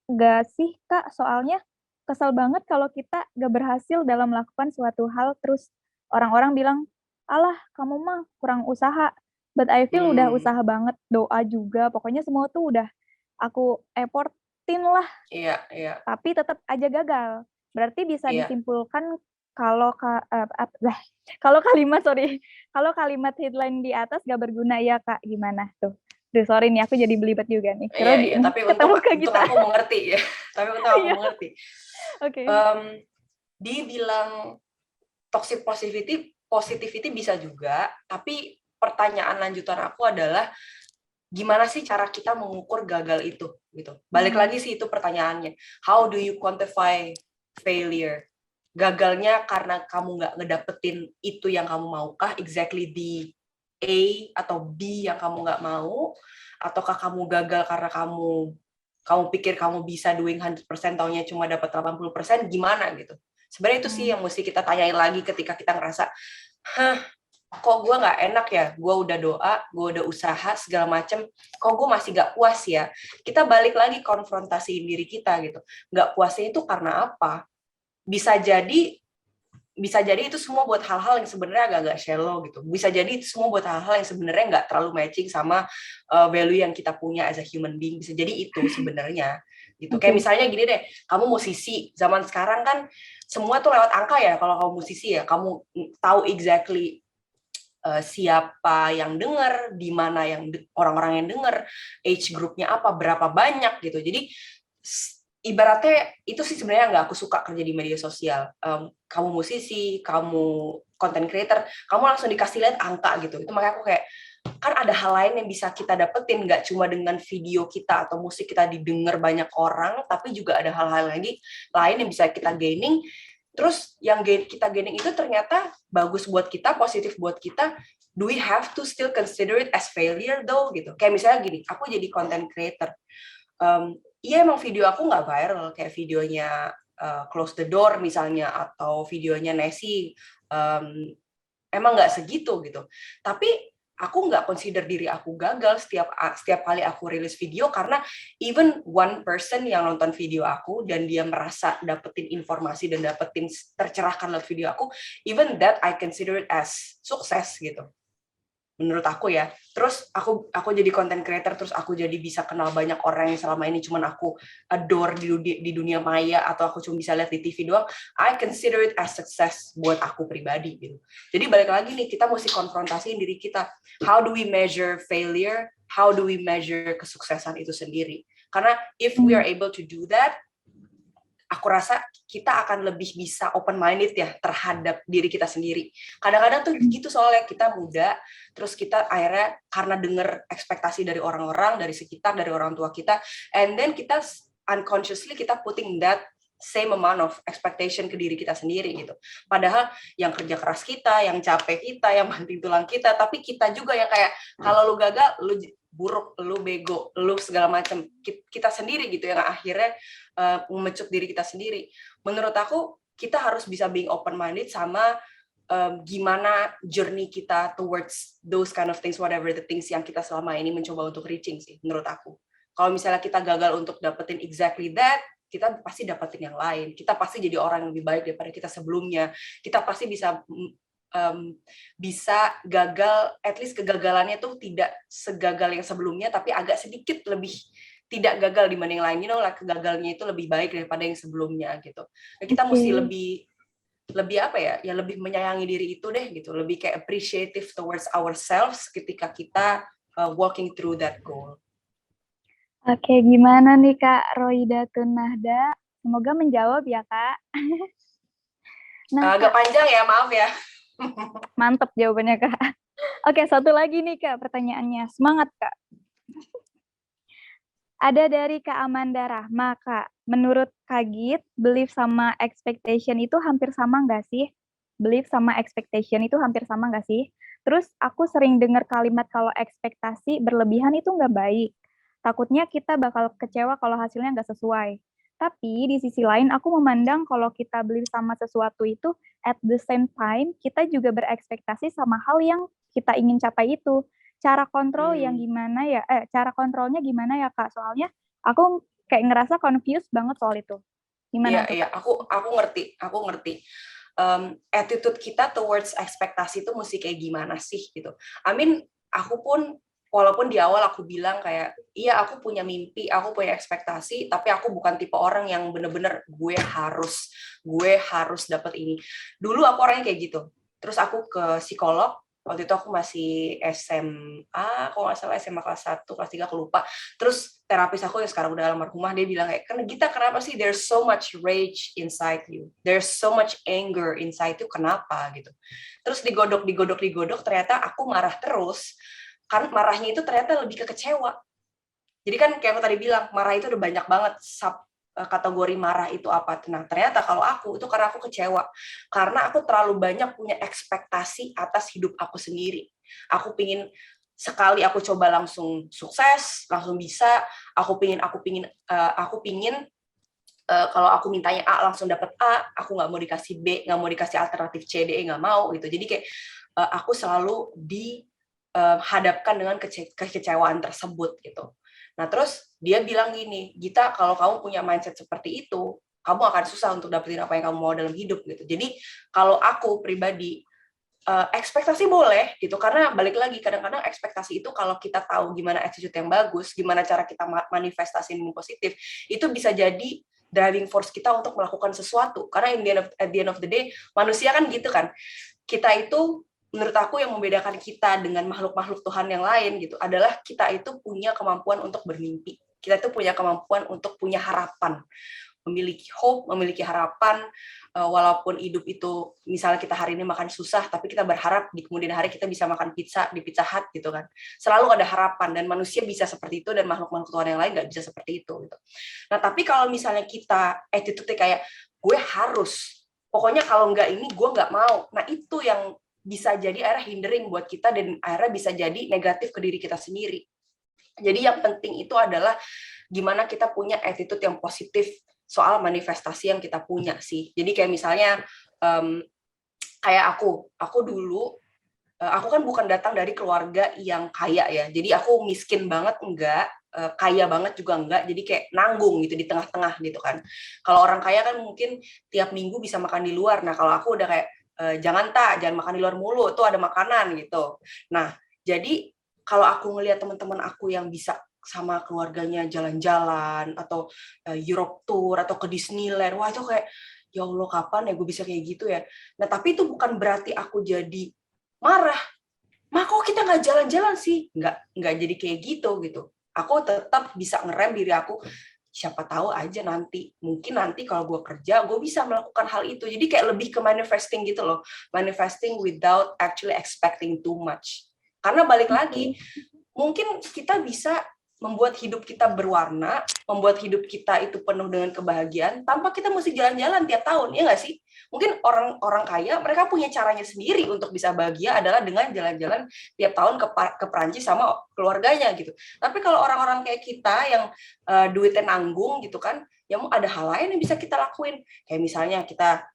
gak sih Kak? Soalnya kesel banget kalau kita gak berhasil dalam melakukan suatu hal, terus orang-orang bilang, alah kamu mah kurang usaha. But I feel udah usaha banget, doa juga, pokoknya semua tuh udah aku effortin lah. Iya. Tapi tetap aja gagal. Berarti bisa disimpulkan kalau kalimat headline di atas gak berguna ya Kak, gimana tuh? Duh, sorry nih, aku jadi belibet juga nih. Iya, tapi untuk aku mengerti ya. Tapi untuk aku mengerti. Oke. Dibilang toxic positivity bisa juga, tapi pertanyaan lanjutan aku adalah gimana sih cara kita mengukur gagal itu gitu. Balik lagi sih itu pertanyaannya. How do you quantify failure? Gagalnya karena kamu nggak ngedapetin itu yang kamu maukah, exactly di A atau B yang kamu nggak mau, ataukah kamu gagal karena kamu pikir kamu bisa doing 100%, taunya cuma dapat 80%, gimana gitu. Sebenarnya itu sih yang mesti kita tanyain lagi ketika kita ngerasa, kok gue nggak enak ya, gue udah doa, gue udah usaha segala macem, kok gue masih nggak puas ya. Kita balik lagi konfrontasiin diri kita gitu. Nggak puasnya itu karena apa? Bisa jadi itu semua buat hal-hal yang sebenarnya agak-agak shallow gitu. Bisa jadi itu semua buat hal-hal yang sebenarnya nggak terlalu matching sama value yang kita punya as a human being. Bisa jadi itu sebenarnya gitu. Kayak misalnya gini deh, kamu musisi, zaman sekarang kan semua tuh lewat angka ya. Kalau kamu musisi ya, kamu tahu exactly siapa yang denger, di mana yang orang-orang yang denger, age groupnya apa, berapa banyak gitu. Jadi ibaratnya itu sih sebenarnya nggak aku suka kerja di media sosial. Kamu musisi, kamu content creator, kamu langsung dikasih lihat angka gitu. Itu makanya aku kayak, kan ada hal lain yang bisa kita dapetin, nggak cuma dengan video kita atau musik kita didengar banyak orang, tapi juga ada hal-hal lagi lain yang bisa kita gaining Terus yang kita gaining itu ternyata bagus buat kita, positif buat kita. Do we have to still consider it as failure though gitu? Kayak misalnya gini, aku jadi content creator. Iya emang video aku nggak viral kayak videonya Close the Door misalnya atau videonya Nessie, emang nggak segitu gitu. Tapi aku nggak consider diri aku gagal setiap kali aku rilis video, karena even one person yang nonton video aku dan dia merasa dapetin informasi dan dapetin tercerahkan lewat video aku, even that I consider it as sukses gitu. Menurut aku ya. Terus aku jadi content creator, terus aku jadi bisa kenal banyak orang yang selama ini cuman aku adore di dunia maya, atau aku cuma bisa lihat di TV doang. I consider it as success buat aku pribadi gitu. Jadi balik lagi nih, kita mesti konfrontasiin diri kita. How do we measure failure? How do we measure kesuksesan itu sendiri? Karena if we are able to do that, aku rasa kita akan lebih bisa open minded ya terhadap diri kita sendiri. Kadang-kadang tuh gitu, soalnya kita muda, terus kita akhirnya karena dengar ekspektasi dari orang-orang, dari sekitar, dari orang tua kita, and then kita unconsciously kita putting that same amount of expectation ke diri kita sendiri gitu. Padahal yang kerja keras kita, yang capek kita, yang banting tulang kita, tapi kita juga yang kayak kalau lu gagal, lu buruk, lu bego, lu segala macam. Kita sendiri gitu yang akhirnya memecut diri kita sendiri. Menurut aku kita harus bisa being open minded sama gimana journey kita towards those kind of things, whatever the things yang kita selama ini mencoba untuk reaching sih menurut aku. Kalau misalnya kita gagal untuk dapetin exactly that, kita pasti dapetin yang lain. Kita pasti jadi orang yang lebih baik daripada kita sebelumnya. Kita pasti bisa gagal, at least kegagalannya tuh tidak segagal yang sebelumnya, tapi agak sedikit lebih tidak gagal dibanding yang lain, kegagalnya itu lebih baik daripada yang sebelumnya gitu. Nah, kita mesti lebih apa ya, lebih menyayangi diri itu deh gitu, lebih kayak appreciative towards ourselves ketika kita walking through that goal. Oke, gimana nih Kak Roidatun Nahda? Semoga menjawab ya Kak. Agak panjang ya, maaf ya. Mantap jawabannya Kak. Oke, satu lagi nih Kak pertanyaannya. Semangat Kak. Ada dari Kak Amanda Rahma, Kak. Menurut Kak Git, belief sama expectation itu hampir sama nggak sih? Belief sama expectation itu hampir sama nggak sih? Terus aku sering dengar kalimat kalau ekspektasi berlebihan itu nggak baik. Takutnya kita bakal kecewa kalau hasilnya nggak sesuai. Tapi di sisi lain aku memandang kalau kita belief sama sesuatu itu, at the same time, kita juga berekspektasi sama hal yang kita ingin capai itu. Cara kontrol yang gimana ya, cara kontrolnya gimana ya Kak? Soalnya aku kayak ngerasa confused banget soal itu. Gimana tuh? Iya, aku ngerti. Attitude kita towards ekspektasi itu mesti kayak gimana sih gitu. I mean, aku pun walaupun di awal aku bilang kayak, iya aku punya mimpi, aku punya ekspektasi, tapi aku bukan tipe orang yang bener-bener gue harus dapet ini. Dulu aku orangnya kayak gitu. Terus aku ke psikolog. Waktu itu aku masih SMA, kalau nggak salah SMA kelas 1, kelas 3, aku lupa. Terus terapis aku yang sekarang udah almarhumah, dia bilang kayak, Gita, kenapa sih there's so much rage inside you? There's so much anger inside you, kenapa? Gitu. Terus digodok, ternyata aku marah terus, kan marahnya itu ternyata lebih ke kecewa. Jadi kan kayak aku tadi bilang, marah itu udah banyak banget kategori marah itu apa. Nah, ternyata kalau aku itu karena aku kecewa, karena aku terlalu banyak punya ekspektasi atas hidup aku sendiri. Aku pingin sekali aku coba langsung sukses, langsung bisa. Aku pingin kalau aku mintanya A langsung dapat A, aku nggak mau dikasih B, nggak mau dikasih alternatif C, D, E, nggak mau gitu. Jadi kayak aku selalu dihadapkan dengan kekecewaan tersebut gitu. Nah, terus dia bilang gini, Gita, kalau kamu punya mindset seperti itu, kamu akan susah untuk dapetin apa yang kamu mau dalam hidup gitu. Jadi, kalau aku pribadi, ekspektasi boleh gitu, karena balik lagi, kadang-kadang ekspektasi itu kalau kita tahu gimana attitude yang bagus, gimana cara kita manifestasiin yang positif, itu bisa jadi driving force kita untuk melakukan sesuatu. Karena at the end of the day, manusia kan gitu kan, kita itu menurut aku yang membedakan kita dengan makhluk-makhluk Tuhan yang lain gitu adalah kita itu punya kemampuan untuk bermimpi. Kita itu punya kemampuan untuk punya harapan, memiliki hope, memiliki harapan, walaupun hidup itu misalnya kita hari ini makan susah, tapi kita berharap di kemudian hari kita bisa makan pizza di Pizza Hut gitu kan. Selalu ada harapan, dan manusia bisa seperti itu, dan makhluk-makhluk Tuhan yang lain nggak bisa seperti itu gitu. Nah, tapi kalau misalnya kita attitude kayak gue harus pokoknya kalau nggak ini gue nggak mau. Nah itu yang bisa jadi akhirnya hindering buat kita dan akhirnya bisa jadi negatif ke diri kita sendiri. Jadi yang penting itu adalah gimana kita punya attitude yang positif soal manifestasi yang kita punya sih. Jadi kayak misalnya kayak aku dulu, aku kan bukan datang dari keluarga yang kaya ya. Jadi aku miskin banget enggak, kaya banget juga enggak. Jadi kayak nanggung gitu di tengah-tengah gitu kan. Kalau orang kaya kan mungkin tiap minggu bisa makan di luar. Nah kalau aku udah kayak jangan makan di luar mulu, tuh ada makanan gitu. Nah jadi kalau aku ngelihat teman-teman aku yang bisa sama keluarganya jalan-jalan atau Europe tour atau ke Disneyland, wah itu kayak ya Allah kapan ya gue bisa kayak gitu ya. Nah tapi itu bukan berarti aku jadi marah. Kok kita nggak jalan-jalan sih? Nggak jadi kayak gitu. Aku tetap bisa ngerem diri aku, siapa tahu aja nanti. Mungkin nanti kalau gue kerja, gue bisa melakukan hal itu. Jadi kayak lebih ke manifesting gitu loh. Manifesting without actually expecting too much. Karena balik lagi, mungkin kita bisa membuat hidup kita berwarna, membuat hidup kita itu penuh dengan kebahagiaan, tanpa kita mesti jalan-jalan tiap tahun, ya nggak sih? Mungkin orang kaya, mereka punya caranya sendiri untuk bisa bahagia adalah dengan jalan-jalan tiap tahun ke Perancis sama keluarganya gitu. Tapi kalau orang-orang kayak kita yang duitnya nanggung gitu kan, ya ada hal lain yang bisa kita lakuin. Kayak misalnya kita,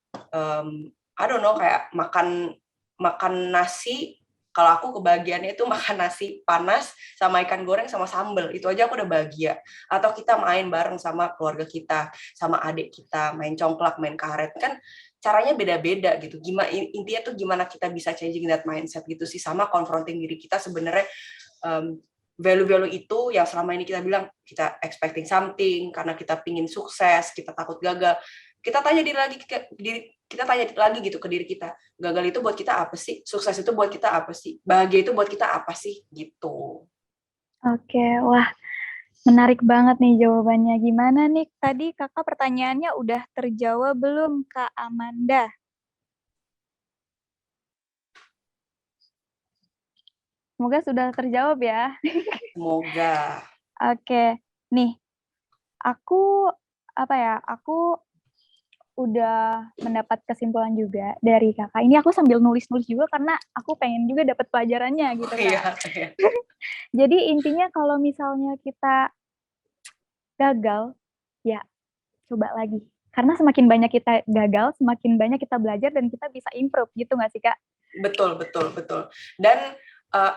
I don't know, kayak makan nasi. Kalau aku kebahagiaannya itu makan nasi panas sama ikan goreng sama sambal, itu aja aku udah bahagia. Atau kita main bareng sama keluarga kita, sama adik kita, main congklak, main karet, kan caranya beda-beda gitu. Gimana intinya tuh gimana kita bisa changing that mindset gitu sih, sama confronting diri kita sebenarnya value-value itu yang selama ini kita bilang kita expecting something karena kita pingin sukses, kita takut gagal. Kita tanya lagi gitu ke diri kita, gagal itu buat kita apa sih? Sukses itu buat kita apa sih? Bahagia itu buat kita apa sih? Gitu. Oke, wah menarik banget nih jawabannya. Gimana nih tadi kakak pertanyaannya udah terjawab belum Kak Amanda? Semoga sudah terjawab ya. Semoga. Oke, nih aku udah mendapat kesimpulan juga dari kakak. Ini aku sambil nulis-nulis juga karena aku pengen juga dapat pelajarannya gitu Kak. Iya. Jadi intinya kalau misalnya kita gagal, ya coba lagi. Karena semakin banyak kita gagal, semakin banyak kita belajar dan kita bisa improve gitu nggak sih Kak? Betul. Dan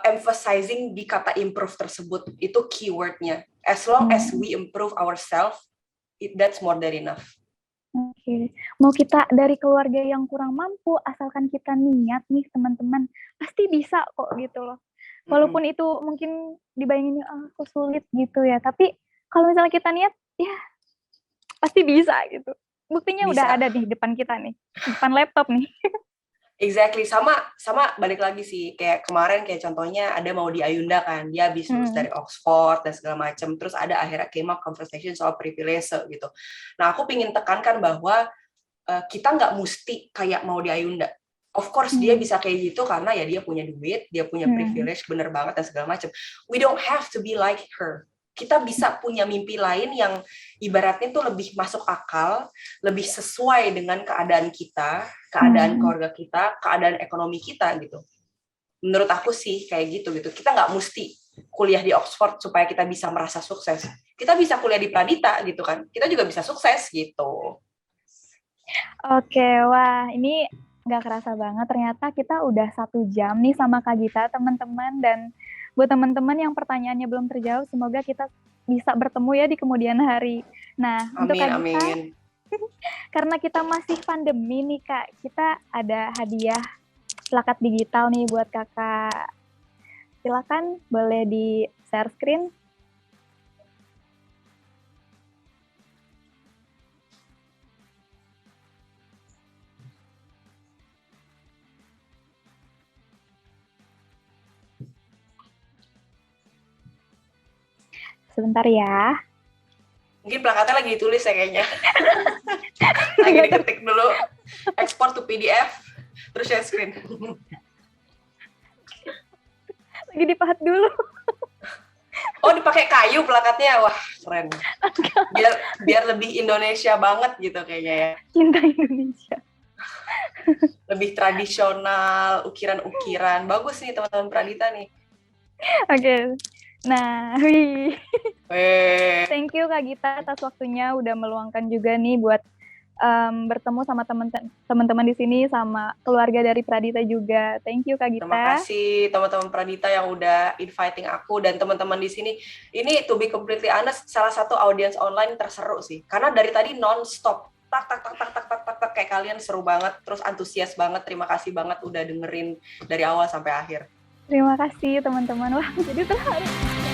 emphasizing di kata improve tersebut itu keywordnya. As long as we improve ourselves, that's more than enough. Oke. Mau kita dari keluarga yang kurang mampu, asalkan kita niat nih teman-teman, pasti bisa kok gitu loh. Walaupun itu mungkin dibayanginnya aku sulit gitu ya, tapi kalau misalnya kita niat, ya pasti bisa gitu. Buktinya Bisa. udah ada di depan kita nih, depan laptop nih. Exactly, sama balik lagi sih, kayak kemarin kayak contohnya ada mau di Ayunda kan, dia habis lulus dari Oxford dan segala macam, terus ada akhirnya came up conversation soal privilege gitu. Nah aku pingin tekankan bahwa kita nggak mesti kayak mau di Ayunda. Of course dia bisa kayak gitu karena ya dia punya duit, dia punya privilege, bener banget dan segala macam. We don't have to be like her. Kita bisa punya mimpi lain yang ibaratnya tuh lebih masuk akal, lebih sesuai dengan keadaan kita, keadaan keluarga kita, keadaan ekonomi kita gitu. Menurut aku sih kayak gitu. Kita nggak mesti kuliah di Oxford supaya kita bisa merasa sukses. Kita bisa kuliah di Pradita gitu kan. Kita juga bisa sukses gitu. Oke, wah ini nggak kerasa banget. Ternyata kita udah 1 jam nih sama Kak Gita, teman-teman. Dan buat teman-teman yang pertanyaannya belum terjawab, semoga kita bisa bertemu ya di kemudian hari. Nah, untuk Kak Gita, karena kita masih pandemi nih Kak, kita ada hadiah plakat digital nih buat kakak. Silakan, boleh di share screen. Sebentar ya. Mungkin plakatnya lagi ditulis ya kayaknya. Lagi diketik dulu. Export to PDF. Terus share screen. Lagi dipahat dulu. Oh, dipakai kayu plakatnya. Wah, keren. Biar lebih Indonesia banget gitu kayaknya ya. Cinta Indonesia. lebih tradisional, ukiran-ukiran. Bagus nih teman-teman Pradita nih. Oke. Nah, wih. Weh. Thank you Kak Gita atas waktunya udah meluangkan juga nih buat bertemu sama teman-teman di sini sama keluarga dari Pradita juga. Thank you Kak Gita. Terima kasih teman-teman Pradita yang udah inviting aku dan teman-teman di sini. Ini to be completely honest, salah satu audience online terseru sih. Karena dari tadi non-stop tak tak tak tak tak tak tak, tak kayak kalian seru banget, terus antusias banget. Terima kasih banget udah dengerin dari awal sampai akhir. Terima kasih teman-teman. Wah, jadi terharu.